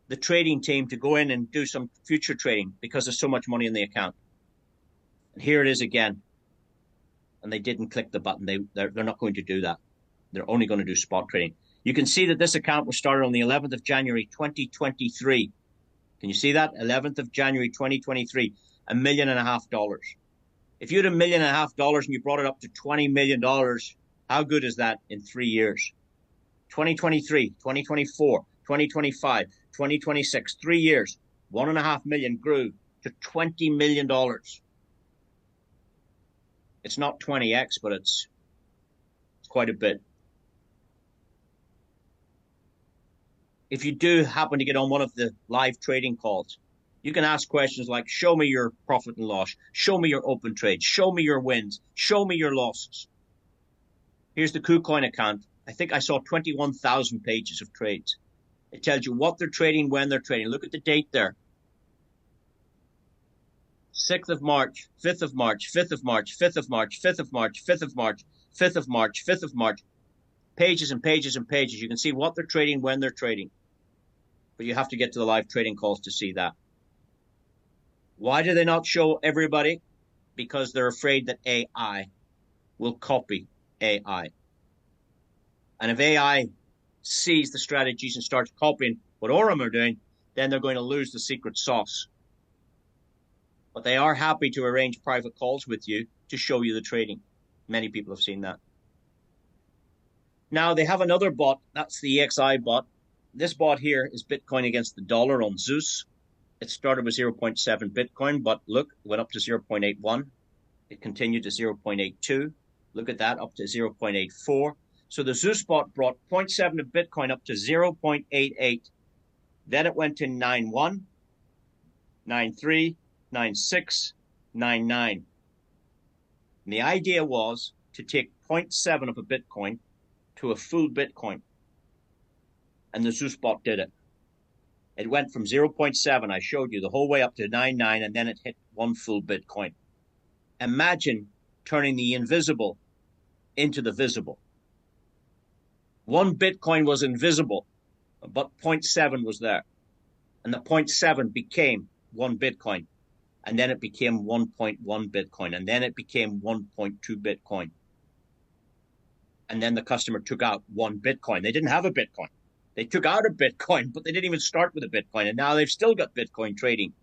S1: the trading team to go in and do some future trading because there's so much money in the account. And here it is again. And they didn't click the button. They're not going to do that. They're only going to do spot trading. You can see that this account was started on the 11th of January, 2023. Can you see that? 11th of January, 2023, $1.5 million. If you had $1.5 million and you brought it up to $20 million, How good is that in 3 years? 2023, 2024, 2025, 2026, 3 years, 1.5 million grew to $20 million. It's not 20x, but it's quite a bit. If you do happen to get on one of the live trading calls, you can ask questions like, show me your profit and loss, show me your open trades, show me your wins, show me your losses. Here's the KuCoin account. I think I saw 21,000 pages of trades. It tells you what they're trading, when they're trading. Look at the date there. 6th of March, 5th of March, 5th of March, 5th of March, 5th of March, 5th of March, 5th of March, 5th of March. Pages and pages and pages. You can see what they're trading, when they're trading. But you have to get to the live trading calls to see that. Why do they not show everybody? Because they're afraid that AI will copy AI. And if AI sees the strategies and starts copying what Aurum are doing, then they're going to lose the secret sauce. But they are happy to arrange private calls with you to show you the trading. Many people have seen that. Now they have another bot. That's the EXI bot. This bot here is Bitcoin against the dollar on Zeus. It started with 0.7 Bitcoin, but look, it went up to 0.81. It continued to 0.82. Look at that, up to 0.84. So the Zeus bot brought 0.7 of Bitcoin up to 0.88. Then it went to 91, 93, 96, 99. And the idea was to take 0.7 of a Bitcoin to a full Bitcoin. And the Zeus bot did it. It went from 0.7, I showed you, the whole way up to 99, and then it hit one full Bitcoin. Imagine turning the invisible into the visible. One Bitcoin was invisible, but 0.7 was there. And the 0.7 became one Bitcoin. And then it became 1.1 Bitcoin. And then it became 1.2 Bitcoin. And then the customer took out one Bitcoin. They didn't have a Bitcoin. They took out a Bitcoin, but they didn't even start with a Bitcoin. And now they've still got Bitcoin trading.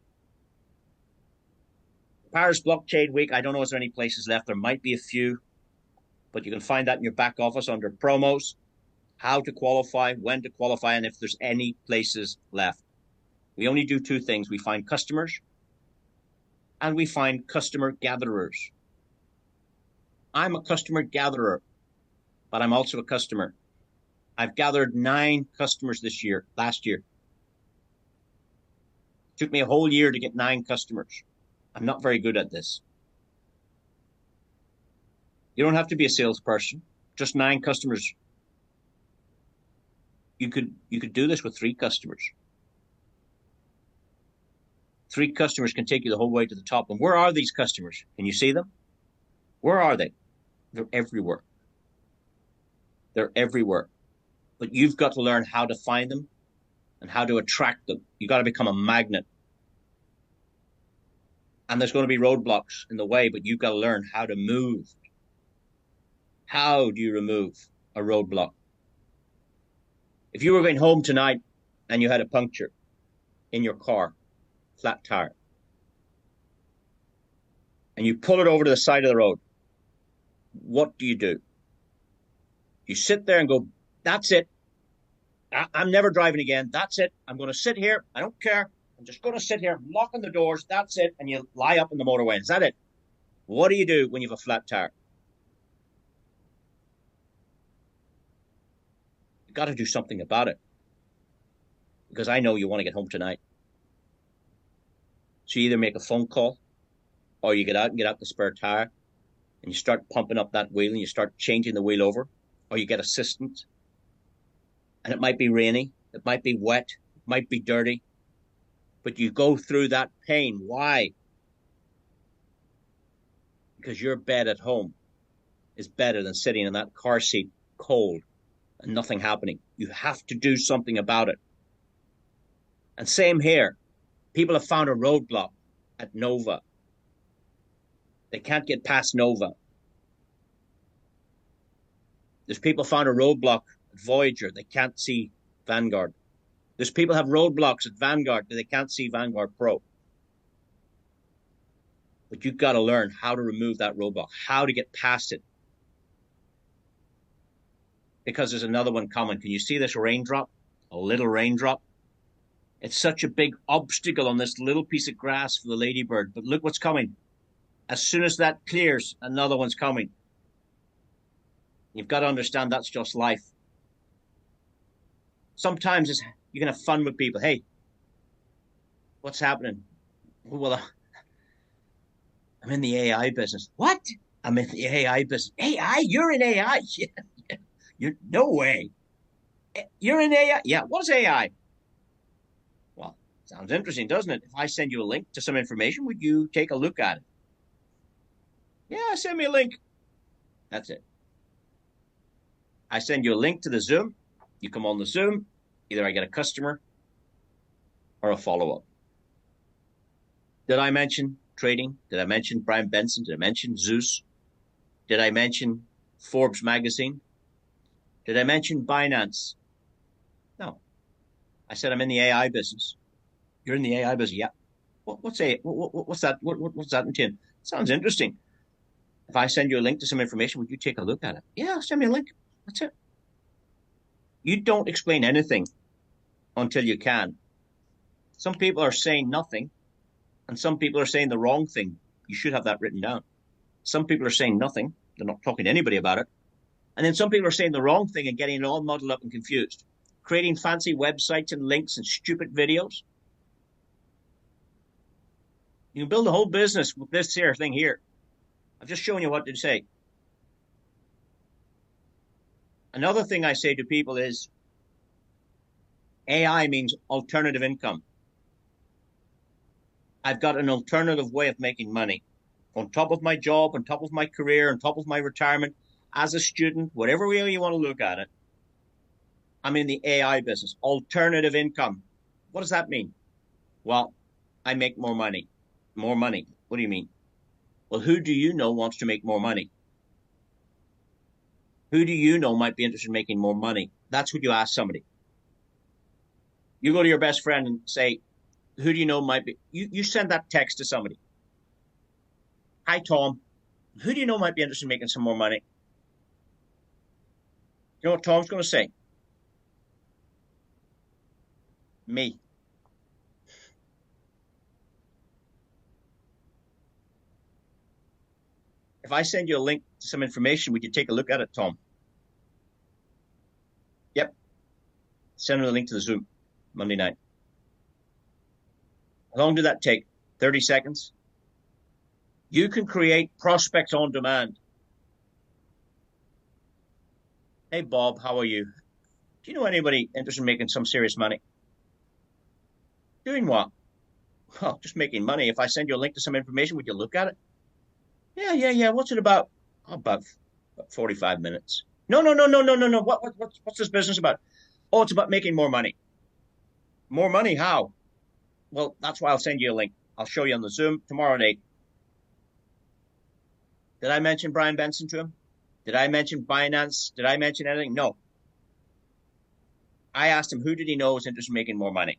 S1: Paris Blockchain Week, I don't know if there are any places left. There might be a few, but you can find that in your back office under promos, how to qualify, when to qualify, and if there's any places left. We only do two things. We find customers and we find customer gatherers. I'm a customer gatherer, but I'm also a customer. I've gathered 9 customers last year. It took me a whole year to get 9 customers. I'm not very good at this. You don't have to be a salesperson, just 9 customers. You could do this with 3 customers. 3 customers can take you the whole way to the top. And where are these customers? Can you see them? Where are they? They're everywhere. They're everywhere. But you've got to learn how to find them and how to attract them. You've got to become a magnet. And there's going to be roadblocks in the way, but you've got to learn how to move. How do you remove a roadblock? If you were going home tonight and you had a puncture in your car, flat tire, and you pull it over to the side of the road, what do? You sit there and go, that's it. I'm never driving again. That's it. I'm going to sit here. I don't care. I'm just going to sit here, locking the doors. That's it. And you lie up in the motorway. Is that it? What do you do when you have a flat tire? You've got to do something about it. Because I know you want to get home tonight. So you either make a phone call or you get out the spare tire and you start pumping up that wheel and you start changing the wheel over, or you get assistance. And it might be rainy, it might be wet, it might be dirty, but you go through that pain. Why? Because your bed at home is better than sitting in that car seat cold and nothing happening. You have to do something about it. And same here. People have found a roadblock at Nova. They can't get past Nova. There's people found a roadblock at Voyager. They can't see Vanguard. There's people have roadblocks at Vanguard that they can't see Vanguard Pro. But you've got to learn how to remove that roadblock, how to get past it. because there's another one coming. Can you see this raindrop? A little raindrop. It's such a big obstacle on this little piece of grass for the ladybird. But look what's coming. As soon as that clears, another one's coming. You've got to understand that's just life. Sometimes you can have fun with people. Hey, what's happening? Well, I'm in the AI business. What? I'm in the AI business. AI? You're in AI? Yeah. You're no way. You're in AI? Yeah. What's AI? Well, sounds interesting, doesn't it? If I send you a link to some information, would you take a look at it? Yeah, send me a link. That's it. I send you a link to the Zoom. You come on the Zoom. Either I get a customer or a follow-up. Did I mention trading? Did I mention Brian Benson? Did I mention Zeus? Did I mention Forbes magazine? Did I mention Binance? No. I said I'm in the AI business. You're in the AI business? Yeah. What's that? What's that entail? Sounds interesting. If I send you a link to some information, would you take a look at it? Yeah, send me a link. That's it. You don't explain anything until you can. Some people are saying nothing, and some people are saying the wrong thing. You should have that written down. Some people are saying nothing. They're not talking to anybody about it. And then some people are saying the wrong thing and getting it all muddled up and confused, creating fancy websites and links and stupid videos. You can build a whole business with this here thing here. I've just shown you what to say. Another thing I say to people is AI means alternative income. I've got an alternative way of making money on top of my job, on top of my career, on top of my retirement, as a student, whatever way you want to look at it. I'm in the AI business, alternative income. What does that mean? Well, I make more money. More money. What do you mean? Well, who do you know wants to make more money? Who do you know might be interested in making more money? That's what you ask somebody. You go to your best friend and say, who do you know might be? You send that text to somebody. Hi, Tom. Who do you know might be interested in making some more money? You know what Tom's going to say? Me. If I send you a link to some information, would you take a look at it, Tom? Yep. Send him a link to the Zoom Monday night. How long did that take? 30 seconds? You can create prospects on demand. Hey, Bob, how are you? Do you know anybody interested in making some serious money? Doing what? Well, just making money. If I send you a link to some information, would you look at it? Yeah. What's it about? Oh, about 45 minutes. No. What's this business about? Oh, it's about making more money. More money? How? Well, that's why I'll send you a link. I'll show you on the Zoom tomorrow at 8. Did I mention Brian Benson to him? Did I mention Binance? Did I mention anything? No. I asked him, who did he know was interested in making more money?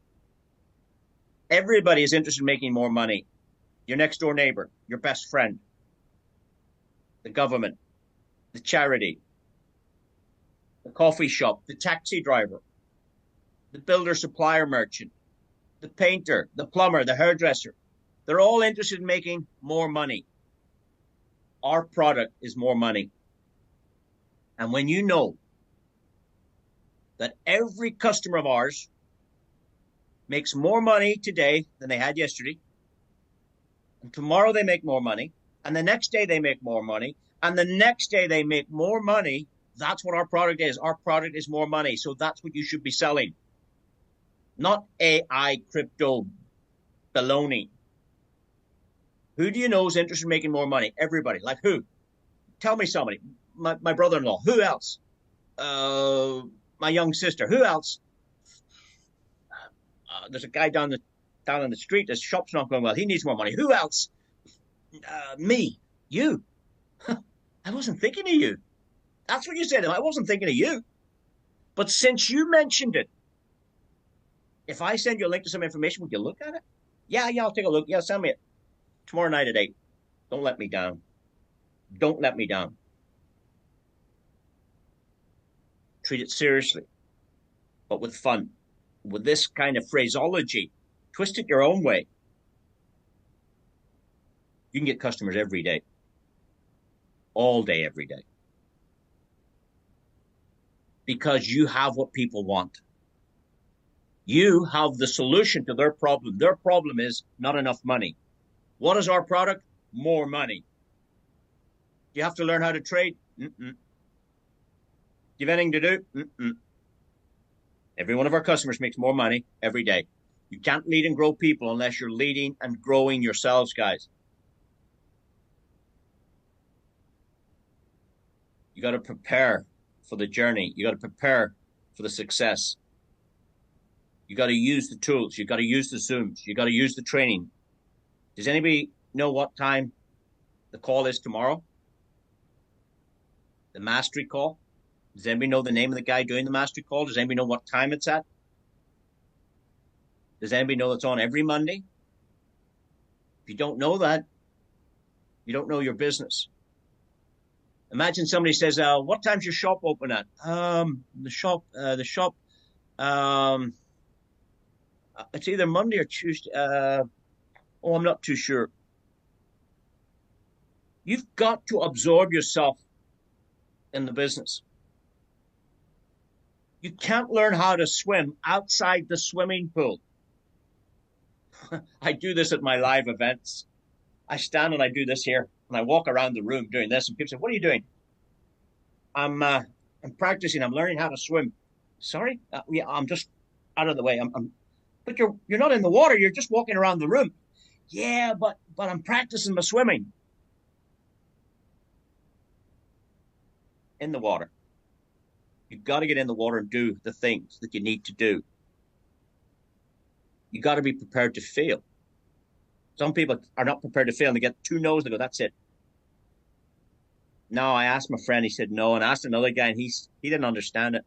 S1: Everybody is interested in making more money. Your next door neighbor, your best friend, the government, the charity, the coffee shop, the taxi driver, the builder supplier merchant, the painter, the plumber, the hairdresser. They're all interested in making more money. Our product is more money. And when you know that every customer of ours makes more money today than they had yesterday, and tomorrow they make more money, and the next day they make more money, and the next day they make more money, that's what our product is. Our product is more money. So that's what you should be selling. Not AI, crypto, baloney. Who do you know is interested in making more money? Everybody. Like who? Tell me somebody. My brother-in-law. Who else? My young sister. Who else? There's a guy down in the street. His shop's not going well. He needs more money. Who else? Me. You. I wasn't thinking of you. That's what you said. I wasn't thinking of you. But since you mentioned it, if I send you a link to some information, would you look at it? Yeah, I'll take a look. Yeah, send me it. Tomorrow night at 8. Don't let me down. Don't let me down. Treat it seriously, but with fun. With this kind of phraseology, twist it your own way. You can get customers every day, all day, every day. Because you have what people want. You have the solution to their problem. Their problem is not enough money. What is our product? More money. You have to learn how to trade? Do you have anything to do? Every one of our customers makes more money every day. You can't lead and grow people unless you're leading and growing yourselves, guys. You got to prepare for the journey. You got to prepare for the success. You got to use the tools. You got to use the Zooms. You got to use the training. Does anybody know what time the call is tomorrow? The mastery call? Does anybody know the name of the guy doing the mastery call? Does anybody know what time it's at? Does anybody know it's on every Monday? If you don't know that, you don't know your business. Imagine somebody says, what time's your shop open at? The shop, it's either Monday or Tuesday. I'm not too sure. You've got to absorb yourself in the business. You can't learn how to swim outside the swimming pool. I do this at my live events. I stand and I do this here, and I walk around the room doing this, and people say, "What are you doing?" I'm practicing. I'm learning how to swim. Sorry? Yeah, I'm just out of the way. But you're not in the water. You're just walking around the room. Yeah, but I'm practicing my swimming. In the water. You've got to get in the water and do the things that you need to do. You got to be prepared to fail. Some people are not prepared to fail, and they get 2 no's and they go, "That's it." No, I asked my friend, he said no, and I asked another guy, and he didn't understand it.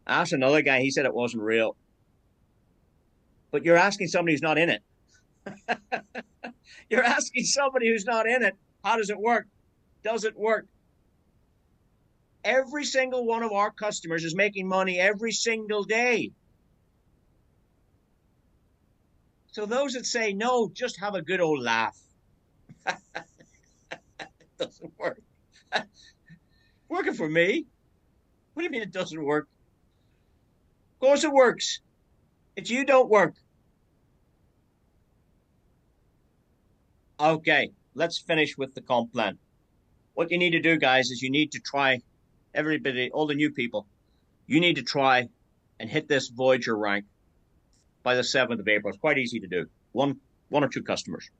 S1: I asked another guy, he said it wasn't real. But you're asking somebody who's not in it. You're asking somebody who's not in it, how does it work? Does it work? Every single one of our customers is making money every single day. So those that say no, just have a good old laugh. It doesn't work. Working for me? What do you mean it doesn't work? Of course it works. It's you don't work. Okay, let's finish with the comp plan. What you need to do, guys, is you need to try, everybody, all the new people, you need to try and hit this Voyager rank by the 7th of April. It's quite easy to do. One or 2 customers.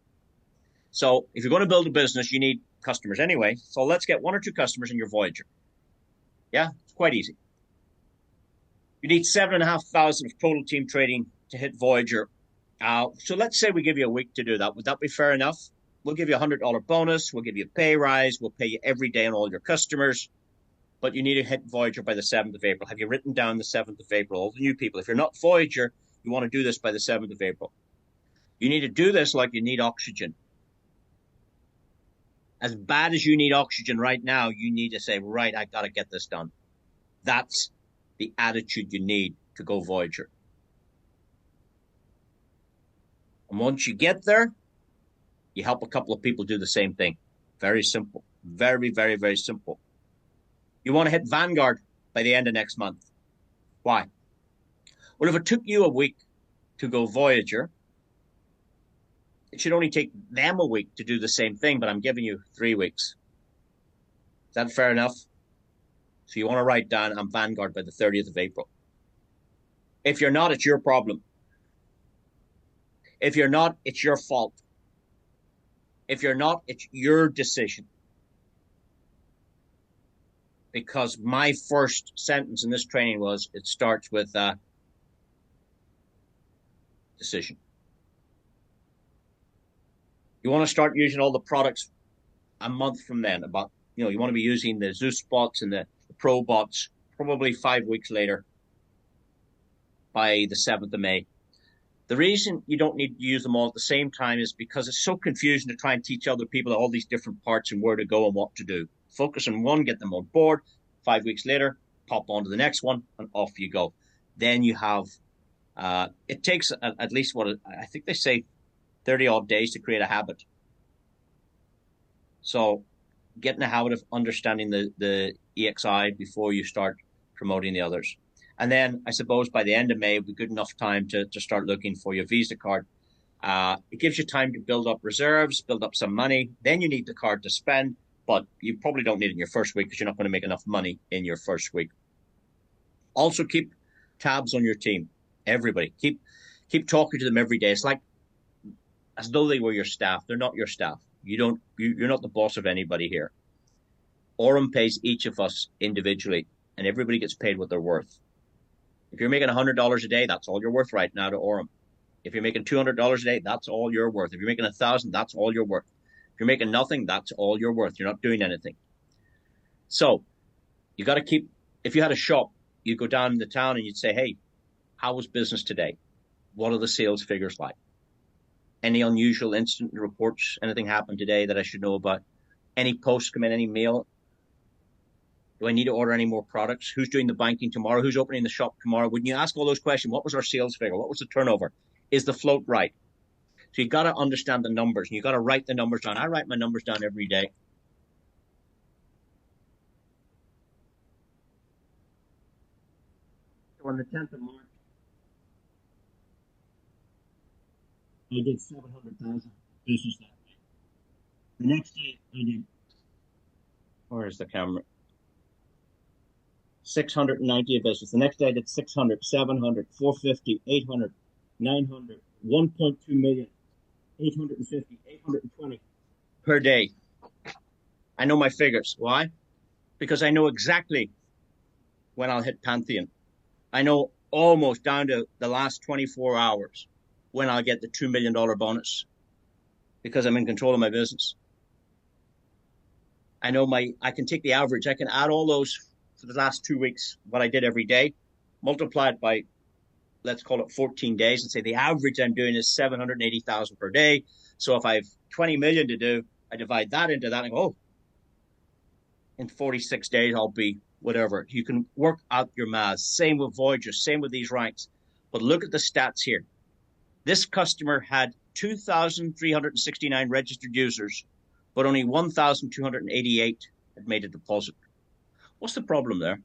S1: So if you're going to build a business, you need customers anyway. So let's get 1 or 2 customers in your Voyager. Yeah, it's quite easy. You need 7,500 of total team trading to hit Voyager. So let's say we give you a week to do that. Would that be fair enough? We'll give you a $100 bonus. We'll give you a pay rise. We'll pay you every day on all your customers. But you need to hit Voyager by the 7th of April. Have you written down the 7th of April? All the new people, if you're not Voyager, you want to do this by the 7th of April. You need to do this like you need oxygen. As bad as you need oxygen right now, you need to say, right, I got to get this done. That's the attitude you need to go Voyager. And once you get there, you help a couple of people do the same thing. Very simple. Very, very, very simple. You want to hit Vanguard by the end of next month. Why? Well, if it took you a week to go Voyager, it should only take them a week to do the same thing, but I'm giving you 3 weeks. Is that fair enough? So you want to write down, I'm Vanguard by the 30th of April. If you're not, it's your problem. If you're not, it's your fault. If you're not, it's your decision. Because my first sentence in this training was, it starts with decision. You want to start using all the products a month from then. You want to be using the Zeus bots and the Pro bots probably 5 weeks later by the 7th of May. The reason you don't need to use them all at the same time is because it's so confusing to try and teach other people all these different parts and where to go and what to do. Focus on one, get them on board. 5 weeks later, pop onto the next one, and off you go. Then you have, it takes at least what I think they say 30 odd days to create a habit. So get in the habit of understanding the EXI before you start promoting the others. And then I suppose by the end of May, it'll be good enough time to start looking for your Visa card. It gives you time to build up reserves, build up some money. Then you need the card to spend, but you probably don't need it in your first week because you're not going to make enough money in your first week. Also, keep tabs on your team. Everybody, keep talking to them every day. It's like as though they were your staff. They're not your staff. You're not the boss of anybody here. Aurum pays each of us individually, and everybody gets paid what they're worth. If you're making $100 a day, that's all you're worth right now to Aurum. If you're making $200 a day, that's all you're worth. If you're making 1,000, that's all you're worth. If you're making nothing, that's all you're worth. You're not doing anything. So you got to keep, if you had a shop, you'd go down in the town and you'd say, hey, how was business today? What are the sales figures like? Any unusual incident reports? Anything happened today that I should know about? Any posts come in, any mail? Do I need to order any more products? Who's doing the banking tomorrow? Who's opening the shop tomorrow? When you ask all those questions, what was our sales figure? What was the turnover? Is the float right? So you've got to understand the numbers, and you've got to write the numbers down. I write my numbers down every day. So on the 10th of March, I did 700,000 business that day. The next day, I did, where's the camera? 690 of business. The next day, I did 600, 700, 450, 800, 900, 1.2 million, 850, 820 per day. I know my figures. Why? Because I know exactly when I'll hit Pantheon. I know almost down to the last 24 hours when I'll get the $2 million bonus because I'm in control of my business. I know I can take the average. I can add all those for the last 2 weeks, what I did every day, multiply it by, let's call it 14 days, and say the average I'm doing is 780,000 per day. So if I have 20 million to do, I divide that into that and go, oh, in 46 days, I'll be whatever. You can work out your math. Same with Voyagers, same with these ranks. But look at the stats here. This customer had 2,369 registered users, but only 1,288 had made a deposit. What's the problem there?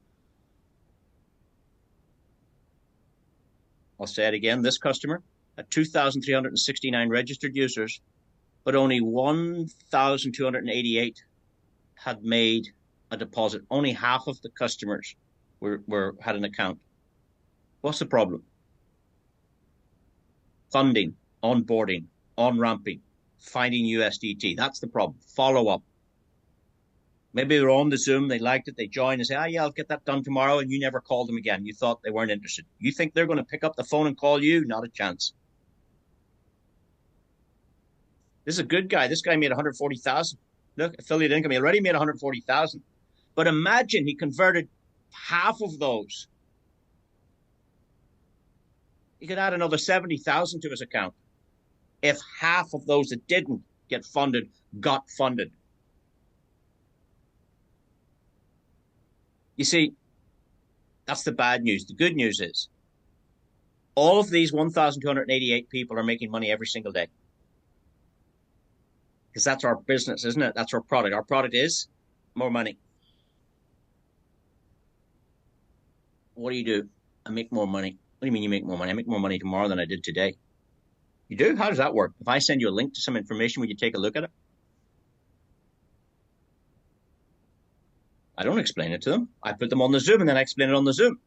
S1: I'll say it again. This customer had 2,369 registered users, but only 1,288 had made a deposit. Only half of the customers had an account. What's the problem? Funding, onboarding, on-ramping, finding USDT. That's the problem. Follow up. Maybe they're on the Zoom, they liked it, they joined and say, oh yeah, I'll get that done tomorrow, and you never called them again. You thought they weren't interested. You think they're going to pick up the phone and call you? Not a chance. This is a good guy. This guy made 140,000. Look, affiliate income. He already made 140,000. But imagine he converted half of those. He could add another 70,000 to his account if half of those that didn't get funded got funded. You see, that's the bad news. The good news is all of these 1,288 people are making money every single day. Because that's our business, isn't it? That's our product. Our product is more money. What do? I make more money. What do you mean you make more money? I make more money tomorrow than I did today. You do? How does that work? If I send you a link to some information, would you take a look at it? I don't explain it to them. I put them on the Zoom and then I explain it on the Zoom.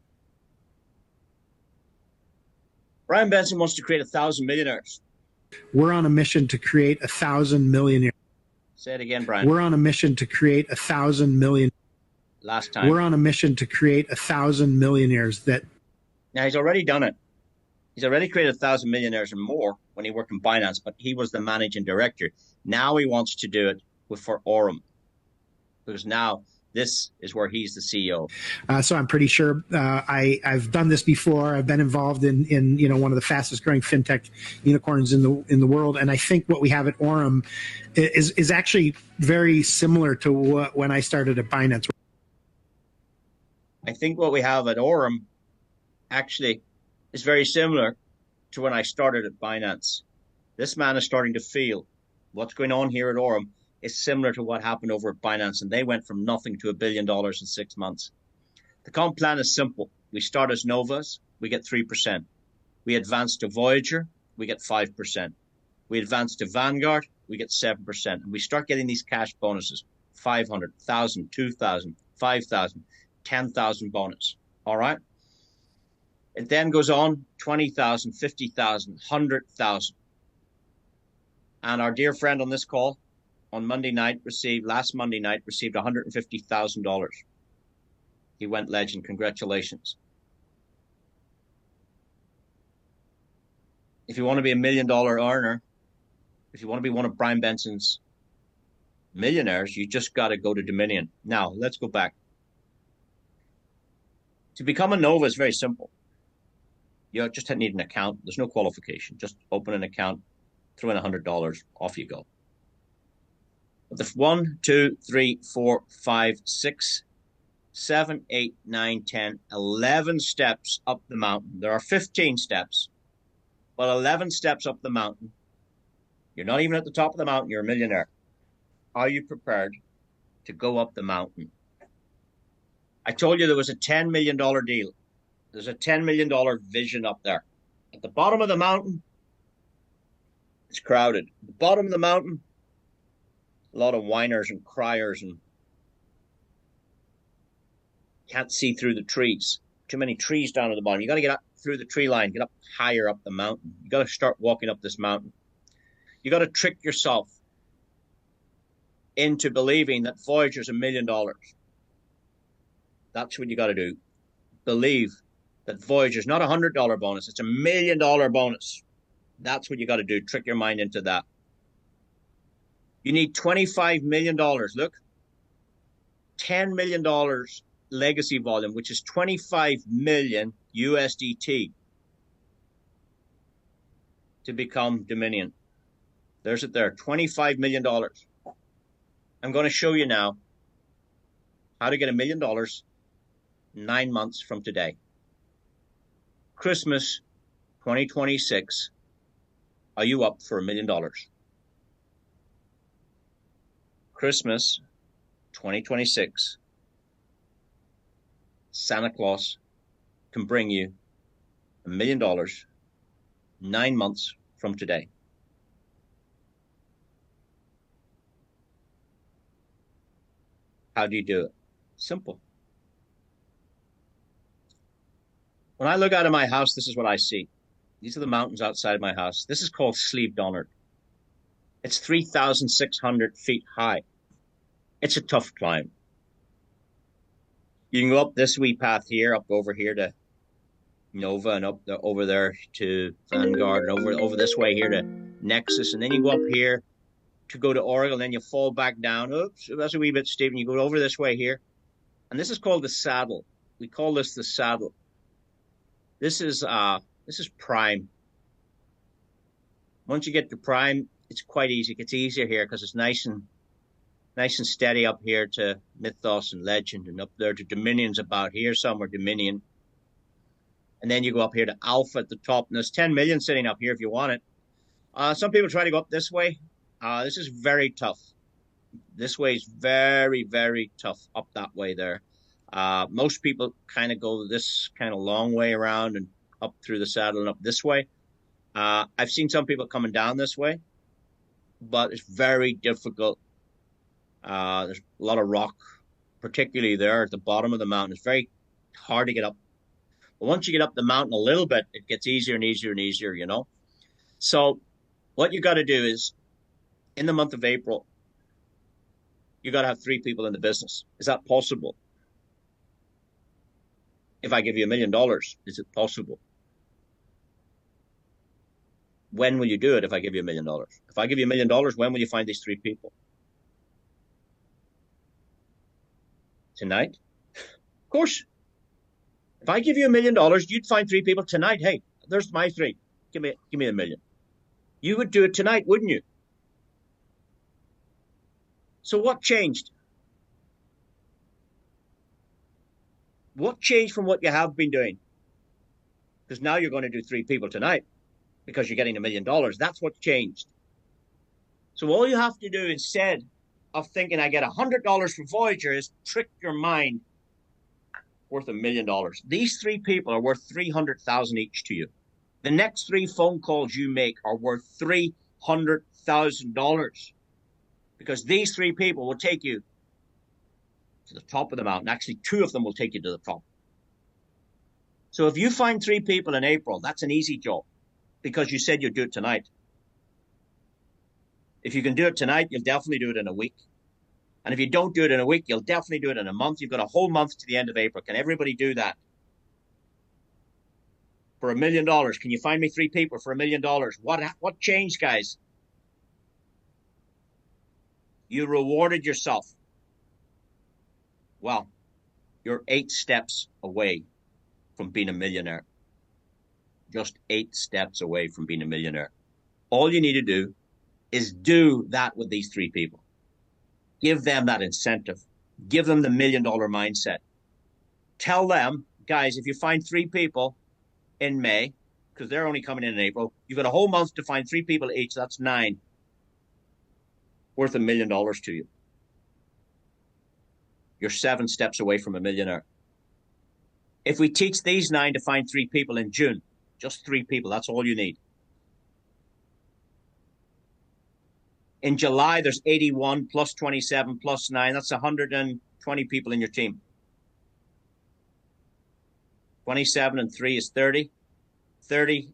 S1: Brian Benson wants to create 1,000 millionaires.
S4: We're on a mission to create 1,000 millionaires.
S1: Say it again, Brian.
S4: We're on a mission to create 1,000 million.
S1: Last time.
S4: We're on a mission to create 1,000 millionaires that.
S1: Now, he's already done it. He's already created 1,000 millionaires and more when he worked in finance, but he was the managing director. Now he wants to do it for Aurum, because now this is where he's the CEO.
S4: So I'm pretty sure I've done this before. I've been involved in one of the fastest growing fintech unicorns in the world, and I think what we have at Aurum is actually very similar to when I started at Binance.
S1: I think what we have at Aurum actually is very similar to when I started at Binance. This man is starting to feel what's going on here at Aurum is similar to what happened over at Binance, and they went from nothing to $1 billion in 6 months. The comp plan is simple. We start as Novas, we get 3%. We advance to Voyager, we get 5%. We advance to Vanguard, we get 7%. And we start getting these cash bonuses, 500, 1,000, 2,000, 5,000, 10,000 bonus. All right? It then goes on 20,000, 50,000, 100,000. And our dear friend on this call on Monday night last Monday night received $150,000. He went legend. Congratulations. If you want to be $1 million earner, if you want to be one of Brian Benson's millionaires, you just got to go to Dominion. Now, let's go back. To become a Nova is very simple. You just need an account. There's no qualification. Just open an account, throw in $100, off you go. But the 1, 2, 3, 4, 5, 6, 7, 8, 9, 10, 11 steps up the mountain. There are 15 steps, but 11 steps up the mountain. You're not even at the top of the mountain. You're a millionaire. Are you prepared to go up the mountain? I told you there was a $10 million deal. There's a $10 million vision up there. At the bottom of the mountain, it's crowded. At the bottom of the mountain, a lot of whiners and criers and can't see through the trees. Too many trees down at the bottom. You got to get up through the tree line, get up higher up the mountain. You got to start walking up this mountain. You got to trick yourself into believing that Voyager's $1 million. That's what you got to do. Believe that Voyager's not a $100 bonus. It's $1 million bonus. That's what you got to do. Trick your mind into that. You need $25 million. Look, $10 million legacy volume, which is 25 million USDT to become Dominion. There's it there, $25 million. I'm going to show you now how to get $1 million 9 months from today. Christmas 2026. Are you up for $1 million? Christmas 2026. Santa Claus can bring you $1 million 9 months from today. How do you do it? Simple. When I look out of my house, this is what I see. These are the mountains outside my house. This is called Slieve Donard. It's 3,600 feet high. It's a tough climb. You can go up this wee path here, up over here to Nova, and up over there to Vanguard, and over this way here to Nexus, and then you go up here to go to Oracle, and then you fall back down. Oops, that's a wee bit steep, and you go over this way here. And this is called the saddle. We call this the saddle. This is prime. Once you get to prime, it's quite easy. It gets easier here because it's nice and steady up here to Mythos and Legend, and up there to Dominion's about here somewhere, Dominion. And then you go up here to Alpha at the top, and there's 10 million sitting up here if you want it. Some people try to go up this way. This is very tough. This way is very, very tough up that way there. Most people kind of go this kind of long way around and up through the saddle and up this way. I've seen some people coming down this way, but it's very difficult. There's a lot of rock, particularly there at the bottom of the mountain. It's very hard to get up. But once you get up the mountain a little bit, it gets easier and easier and easier, you know. So what you got to do is, in the month of April, you got to have 3 people in the business. Is that possible? If I give you $1 million, is it possible? When will you do it if I give you $1 million? If I give you $1 million, when will you find these 3 people? Tonight? Of course. If I give you $1 million, you'd find 3 people tonight. Hey, there's my 3. Give me $1 million. You would do it tonight, wouldn't you? So what changed? What changed from what you have been doing? Because now you're going to do 3 people tonight because you're getting $1 million. That's what changed. So all you have to do instead of thinking I get $100 for Voyager is trick your mind worth $1 million. These 3 people are worth $300,000 each to you. The next 3 phone calls you make are worth $300,000 because these 3 people will take you to the top of the mountain. Actually, 2 of them will take you to the top. So if you find 3 people in April, that's an easy job because you said you'd do it tonight. If you can do it tonight, you'll definitely do it in a week. And if you don't do it in a week, you'll definitely do it in a month. You've got a whole month to the end of April. Can everybody do that? For $1 million, can you find me 3 people for $1 million? What changed, guys? You rewarded yourself. Well, you're 8 steps away from being a millionaire. Just 8 steps away from being a millionaire. All you need to do is do that with these 3 people. Give them that incentive. Give them the $1 million mindset. Tell them, guys, if you find 3 people in May, because they're only coming in April, you've got a whole month to find 3 people each. That's 9. Worth $1 million to you. You're 7 steps away from a millionaire. If we teach these 9 to find 3 people in June, just 3 people, that's all you need. In July, there's 81 plus 27 plus 9. That's 120 people in your team. 27 and 3 is 30. 30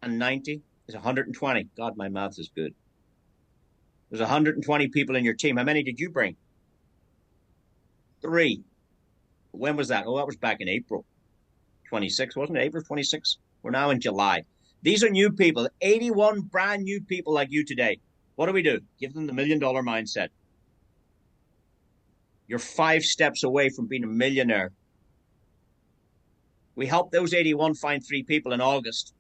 S1: and 90 is 120. God, my math is good. There's 120 people in your team. How many did you bring? 3. When was that? Oh, that was back in April 26, wasn't it? April 26. We're now in July. These are new people, 81 brand new people like you today. What do? Give them the $1 million mindset. You're 5 steps away from being a millionaire. We helped those 81 find 3 people in August.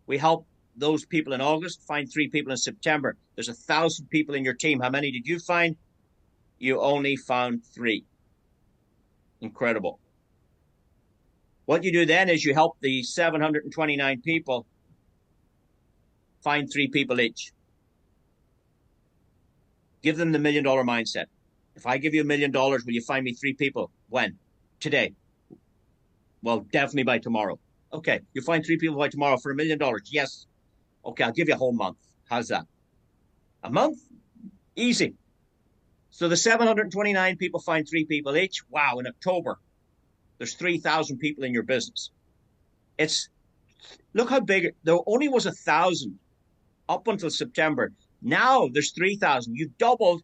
S1: We helped those people in August find 3 people in September. There's 1,000 people in your team. How many did you find? You only found 3. Incredible. What you do then is you help the 729 people find 3 people each. Give them the $1 million mindset. If I give you $1 million, will you find me 3 people? When? Today. Well, definitely by tomorrow. Okay, you find 3 people by tomorrow for $1 million. Yes. Okay, I'll give you a whole month. How's that? A month? Easy. So the 729 people find 3 people each. Wow, in October, there's 3,000 people in your business. Look how big, there only was 1,000 up until September. Now there's 3,000. You've doubled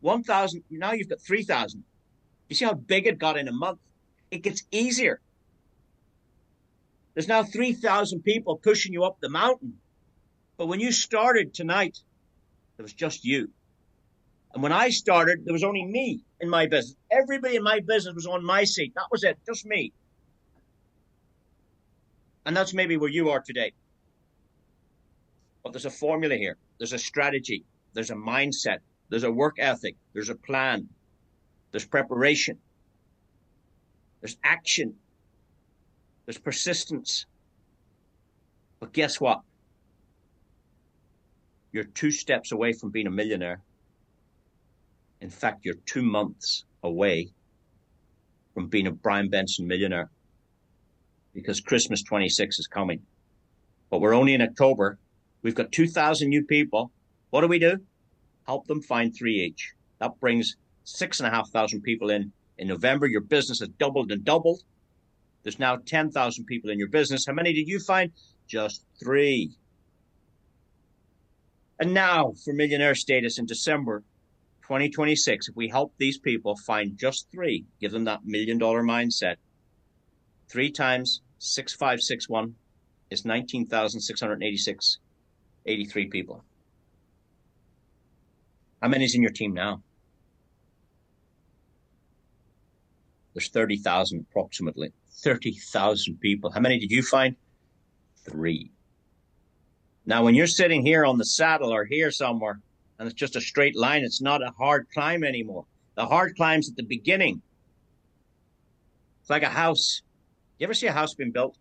S1: 1,000. Now you've got 3,000. You see how big it got in a month? It gets easier. There's now 3,000 people pushing you up the mountain. But when you started tonight, there was just you. And when I started, there was only me in my business. Everybody in my business was on my seat. That was it, just me. And that's maybe where you are today. But there's a formula here. There's a strategy. There's a mindset. There's a work ethic. There's a plan. There's preparation. There's action. There's persistence. But guess what? You're 2 steps away from being a millionaire. In fact, you're 2 months away from being a Brian Benson millionaire because Christmas 26 is coming. But we're only in October. We've got 2,000 new people. What do? Help them find 3 each. That brings 6,500 people in November. Your business has doubled and doubled. There's now 10,000 people in your business. How many did you find? Just 3. And now for millionaire status in December 2026, if we help these people find just 3, give them that $1 million mindset, 3 times 6,561 is 19,686, 83 people. How many is in your team now? There's 30,000 approximately. 30,000 people. How many did you find? 3. Now, when you're sitting here on the saddle or here somewhere, and it's just a straight line, it's not a hard climb anymore. The hard climb's at the beginning. It's like a house. You ever see a house being built?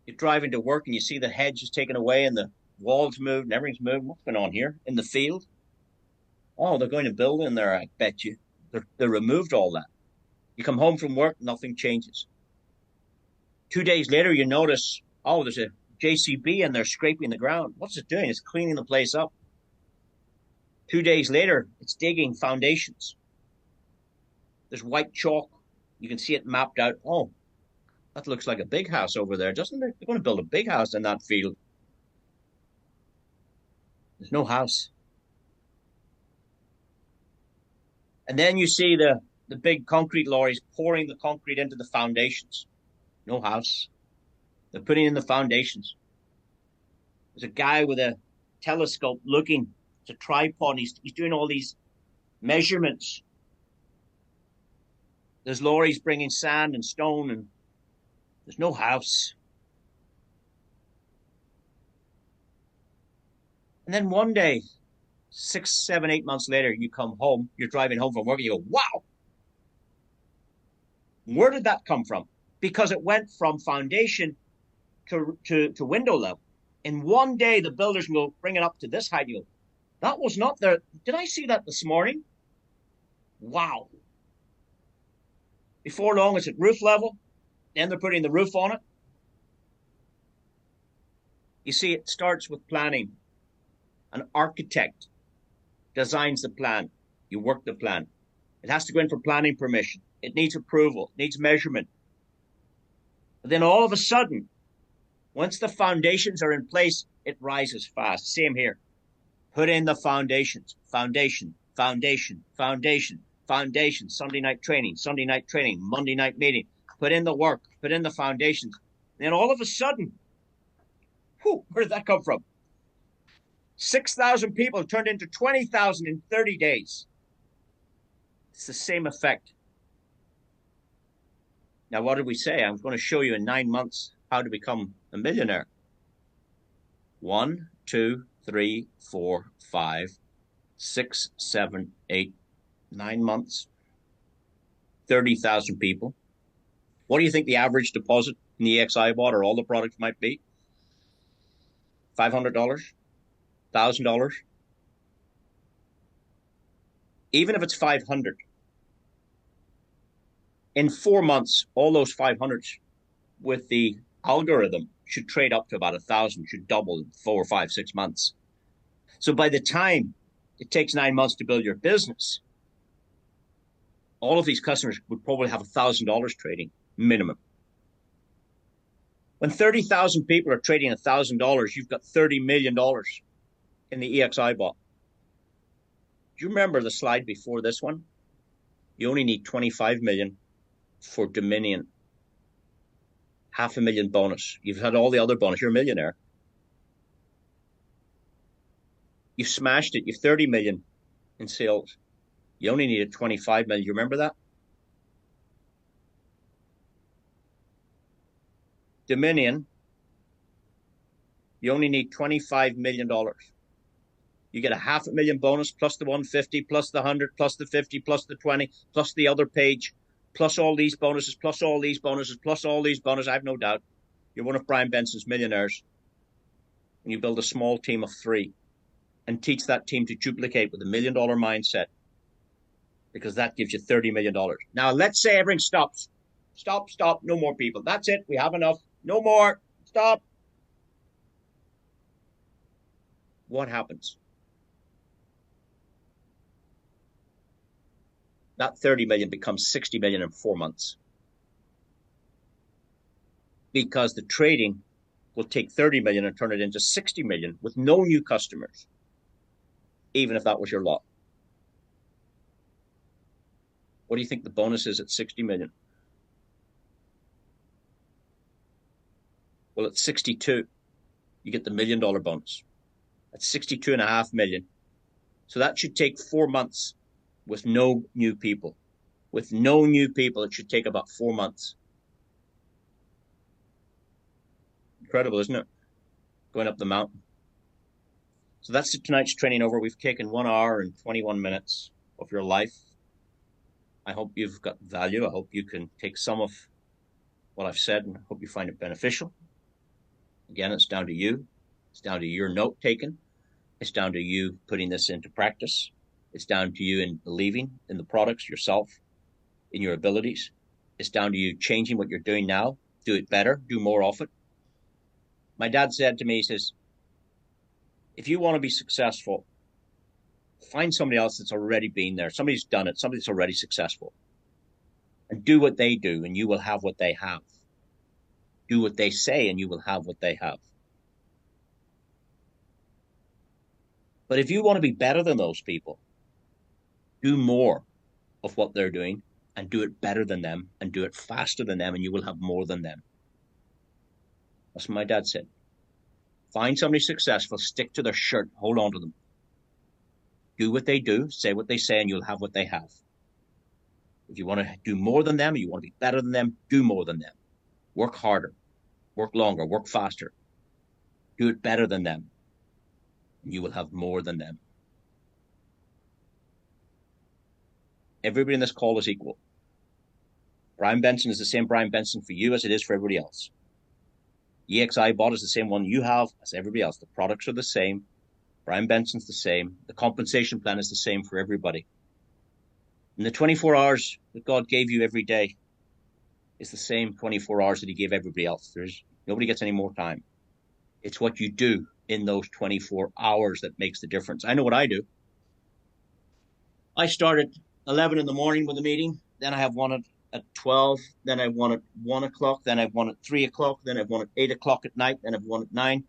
S1: You drive into work and you see the hedge is taken away and the walls moved and everything's moved. What's going on here in the field? Oh, they're going to build in there, I bet you. They removed all that. You come home from work, nothing changes. 2 days later, you notice, oh, there's a JCB and they're scraping the ground. What's it doing? It's cleaning the place up. 2 days later, it's digging foundations. There's white chalk. You can see it mapped out. Oh, that looks like a big house over there, doesn't it? They're going to build a big house in that field. There's no house. And then you see the big concrete lorries pouring the concrete into the foundations. No house. They're putting in the foundations. There's a guy with a telescope looking. It's a tripod. He's doing all these measurements. There's lorries bringing sand and stone, and there's no house. And then one day, 6, 7, 8 months later, you come home, you're driving home from work, and you go, wow, where did that come from? Because it went from foundation to window level. In one day, the builders can go bring it up to this height. You go, that was not there. Did I see that this morning? Wow. Before long, it's at roof level. Then they're putting the roof on it. You see, it starts with planning. An architect designs the plan. You work the plan. It has to go in for planning permission. It needs approval. It needs measurement. But then all of a sudden, once the foundations are in place, it rises fast. Same here. Put in the foundations. Foundation, foundation, foundation, foundation. Sunday night training, Monday night meeting. Put in the work. Put in the foundations. Then all of a sudden, where did that come from? 6,000 people turned into 20,000 in 30 days. It's the same effect. Now, what did we say? I'm going to show you in 9 months how to become a millionaire. 1, 2, 3, 4, 5, 6, 7, 8, 9 months. 30,000 people. What do you think the average deposit in the EXI bot or all the products might be? $500? $1,000? Even if it's 500, in 4 months, all those 500s with the algorithm should trade up to about 1,000, should double in 4, 5, 6 months. So by the time it takes 9 months to build your business, all of these customers would probably have $1,000 trading minimum. When 30,000 people are trading $1,000, you've got $30 million in the EXI bot. Do you remember the slide before this one? You only need 25 million for Dominion. $500,000 bonus. You've had all the other bonus. You're a millionaire. You've smashed it. You've 30 million in sales. You only needed 25 million. You remember that? Dominion, you only need $25 million. You get a $500,000 bonus plus the 150, plus the 100, plus the 50, plus the 20, plus the other page, plus all these bonuses, plus all these bonuses, plus all these bonuses. I have no doubt you're one of Brian Benson's millionaires. And you build a small team of 3 and teach that team to duplicate with $1 million mindset, because that gives you $30 million. Now, let's say everything stops. Stop. No more people. That's it. We have enough. No more. Stop. What happens? That 30 million becomes 60 million in 4 months. Because the trading will take 30 million and turn it into 60 million with no new customers, even if that was your lot. What do you think the bonus is at 60 million? Well, at 62, you get the $1 million bonus. At 62.5 million. So that should take 4 months with no new people. With no new people, it should take about 4 months. Incredible, isn't it? Going up the mountain. So that's tonight's training over. We've taken 1 hour and 21 minutes of your life. I hope you've got value. I hope you can take some of what I've said and I hope you find it beneficial. Again, it's down to you. It's down to your note taking. It's down to you putting this into practice. It's down to you in believing in the products yourself, in your abilities. It's down to you changing what you're doing now. Do it better. Do more of it. My dad said to me, he says, if you want to be successful, find somebody else that's already been there. Somebody's done it. Somebody's already successful. And do what they do, and you will have what they have. Do what they say, and you will have what they have. But if you want to be better than those people, do more of what they're doing and do it better than them and do it faster than them, and you will have more than them. That's what my dad said. Find somebody successful, stick to their shirt, hold on to them. Do what they do, say what they say, and you'll have what they have. If you want to do more than them, you want to be better than them, do more than them. Work harder, work longer, work faster. Do it better than them, and you will have more than them. Everybody in this call is equal. Brian Benson is the same Brian Benson for you as it is for everybody else. EXI bot is the same one you have as everybody else. The products are the same. Brian Benson's the same. The compensation plan is the same for everybody. And the 24 hours that God gave you every day is the same 24 hours that he gave everybody else. Nobody gets any more time. It's what you do in those 24 hours that makes the difference. I know what I do. I start at 11 in the morning with a meeting. Then I have one at 12. Then I have one at 1 o'clock. Then I have one at 3 o'clock. Then I have one at 8 o'clock at night. Then I have one at 9.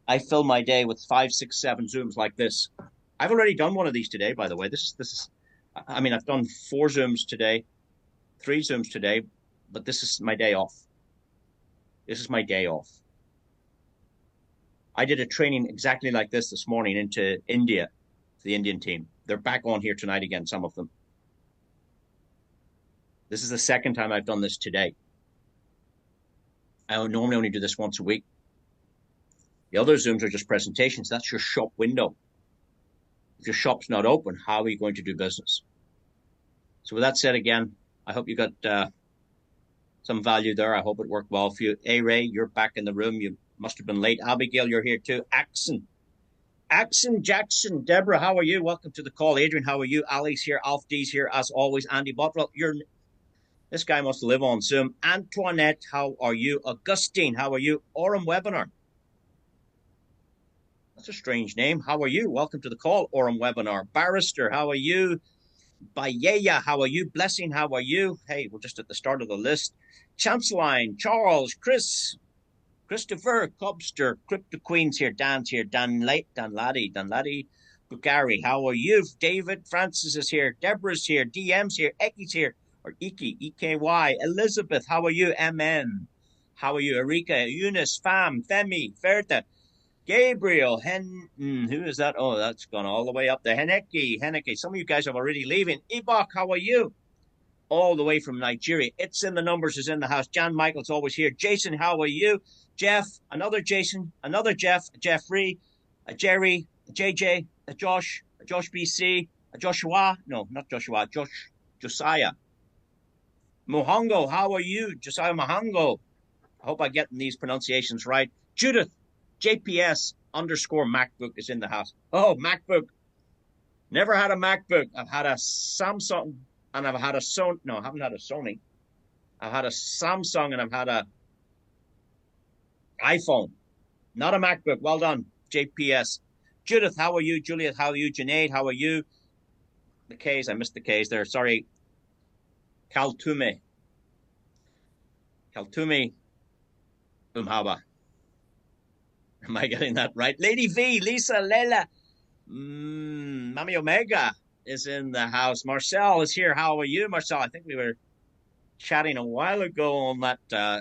S1: I fill my day with 5, 6, 7 Zooms like this. I've already done one of these today, by the way. I've done 4 Zooms today, 3 Zooms today, but this is my day off. This is my day off. I did a training exactly like this morning into India, the Indian team. They're back on here tonight again, some of them. This is the second time I've done this today. I normally only do this once a week. The other Zooms are just presentations. That's your shop window. If your shop's not open, how are you going to do business? So with that said, again, I hope you got some value there. I hope it worked well for you. Hey, Ray, you're back in the room. You must have been late. Abigail, you're here too. Axon, Jackson, Deborah, how are you? Welcome to the call. Adrian, how are you? Ali's here. Alf D's here, as always. Andy Botwell, this guy must live on Zoom. Antoinette, how are you? Augustine, how are you? Aurum Webinar. That's a strange name. How are you? Welcome to the call, Aurum Webinar. Barrister, how are you? Bayaya, how are you? Blessing, how are you? Hey, we're just at the start of the list. Chanceline, Charles, Chris, Christopher, Cobster, Crypto Queen's here, Dan's here, Danladi, Bugari, how are you? David, Francis is here, Deborah's here, DM's here, Eki's here, or Iki, EKY, Elizabeth, how are you? MN, how are you? Erika, Eunice, Femi, Ferta, Gabriel, who is that? Oh, that's gone all the way up there. Heneke, some of you guys are already leaving. Ibok, how are you? All the way from Nigeria. It's in the numbers is in the house. John Michael's always here. Jason, how are you? Jeff, another Jason, another Jeff, Jeffrey, Jerry, JJ, Josh BC, Joshua. No, not Joshua. Josiah. Mohongo, how are you? Josiah Mohongo. I hope I'm getting these pronunciations right. Judith, JPS _ MacBook is in the house. Oh, MacBook. Never had a MacBook. I've had a Samsung and I've had a Sony. No, I haven't had a Sony. I've had a Samsung and I've had a iPhone. Not a MacBook. Well done, JPS. Judith, how are you? Juliet, how are you? Junaid, how are you? The K's, I missed the K's there. Sorry. Kaltume, Umhaba. Am I getting that right? Lady V, Lisa, Leila, Mami Omega is in the house. Marcel is here. How are you, Marcel? I think we were chatting a while ago on that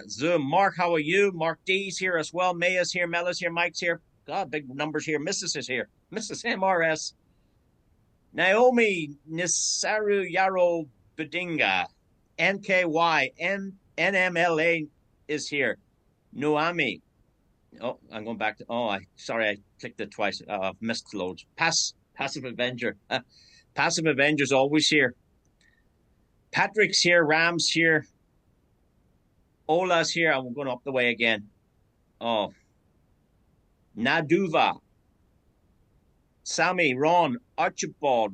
S1: Zoom. Mark, how are you? Mark D's here as well. Maya's here. Mella's here. Mike's here. God, big numbers here. Mrs. is here. Mrs. MRS. Naomi Nisaru Yaro Bedinga. NKY. NMLA is here. Noami. Oh, I'm going back to. Oh, sorry, I clicked it twice. I've missed loads. Passive Avenger. Passive Avenger's always here. Patrick's here, Ram's here, Ola's here, and we're going up the way again. Oh, Naduva, Sammy, Ron Archibald,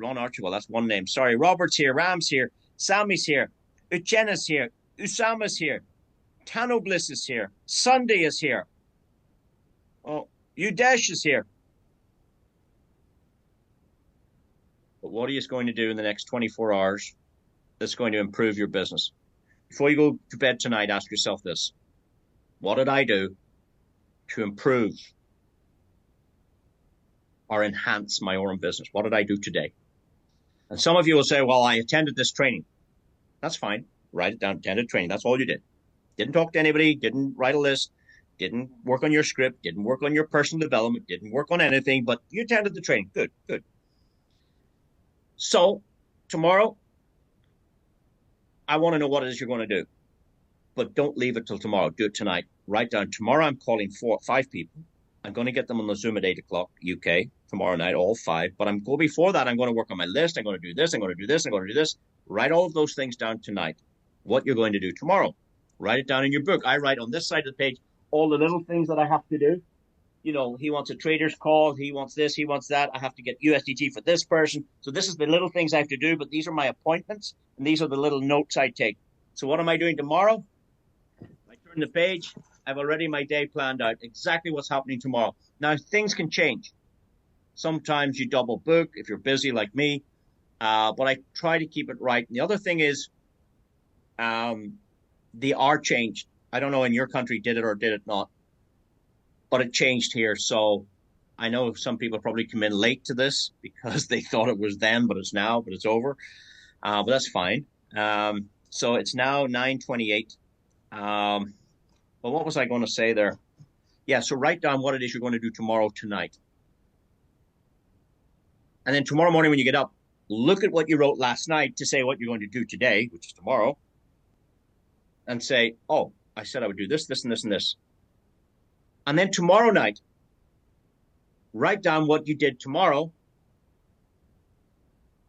S1: that's one name. Sorry, Robert's here, Ram's here, Sammy's here, Uchenna's here, Usama's here, Tano Bliss is here, Sunday is here. Oh, Udesh is here. But what are you going to do in the next 24 hours that's going to improve your business? Before you go to bed tonight, ask yourself this. What did I do to improve or enhance my Aurum business? What did I do today? And some of you will say, well, I attended this training. That's fine. Write it down, attended training. That's all you did. Didn't talk to anybody, didn't write a list, didn't work on your script, didn't work on your personal development, didn't work on anything, but you attended the training. Good, good. So tomorrow, I want to know what it is you're going to do. But don't leave it till tomorrow. Do it tonight. Write down, tomorrow I'm calling 5 people. I'm going to get them on the Zoom at 8 o'clock UK tomorrow night, all 5. But before that, I'm going to work on my list. I'm going to do this. I'm going to do this. I'm going to do this. Write all of those things down tonight. What you're going to do tomorrow. Write it down in your book. I write on this side of the page all the little things that I have to do. You know, he wants a trader's call. He wants this. He wants that. I have to get USDT for this person. So this is the little things I have to do. But these are my appointments. And these are the little notes I take. So what am I doing tomorrow? I turn the page. I've already my day planned out, exactly what's happening tomorrow. Now, things can change. Sometimes you double book if you're busy like me, but I try to keep it right. And the other thing is the hour changed. I don't know in your country did it or did it not, but it changed here. So I know some people probably come in late to this because they thought it was then, but it's now, but it's over. But that's fine. So it's now 9:28. Well, what was I going to say there? Yeah, so write down what it is you're going to do tomorrow tonight. And then tomorrow morning when you get up, look at what you wrote last night to say what you're going to do today, which is tomorrow, and say, oh, I said I would do this, this, and this, and this. And then tomorrow night, write down what you did tomorrow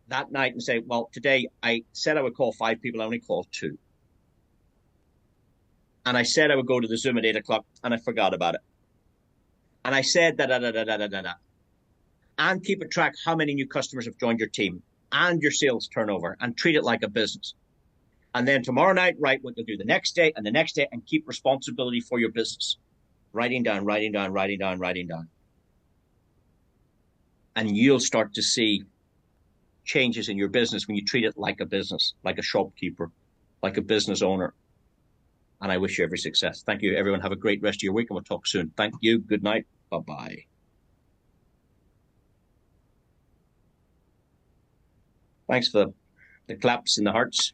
S1: that night and say, well, today I said I would call 5 people, I only called 2. And I said I would go to the Zoom at 8 o'clock, and I forgot about it. And I said da-da-da-da-da-da-da. And keep a track how many new customers have joined your team and your sales turnover, and treat it like a business. And then tomorrow night, write what you'll do the next day and the next day, and keep responsibility for your business. Writing down, writing down, writing down, writing down. And you'll start to see changes in your business when you treat it like a business, like a shopkeeper, like a business owner. And I wish you every success. Thank you, everyone. Have a great rest of your week, and we'll talk soon. Thank you. Good night. Bye-bye. Thanks for the claps and the hearts.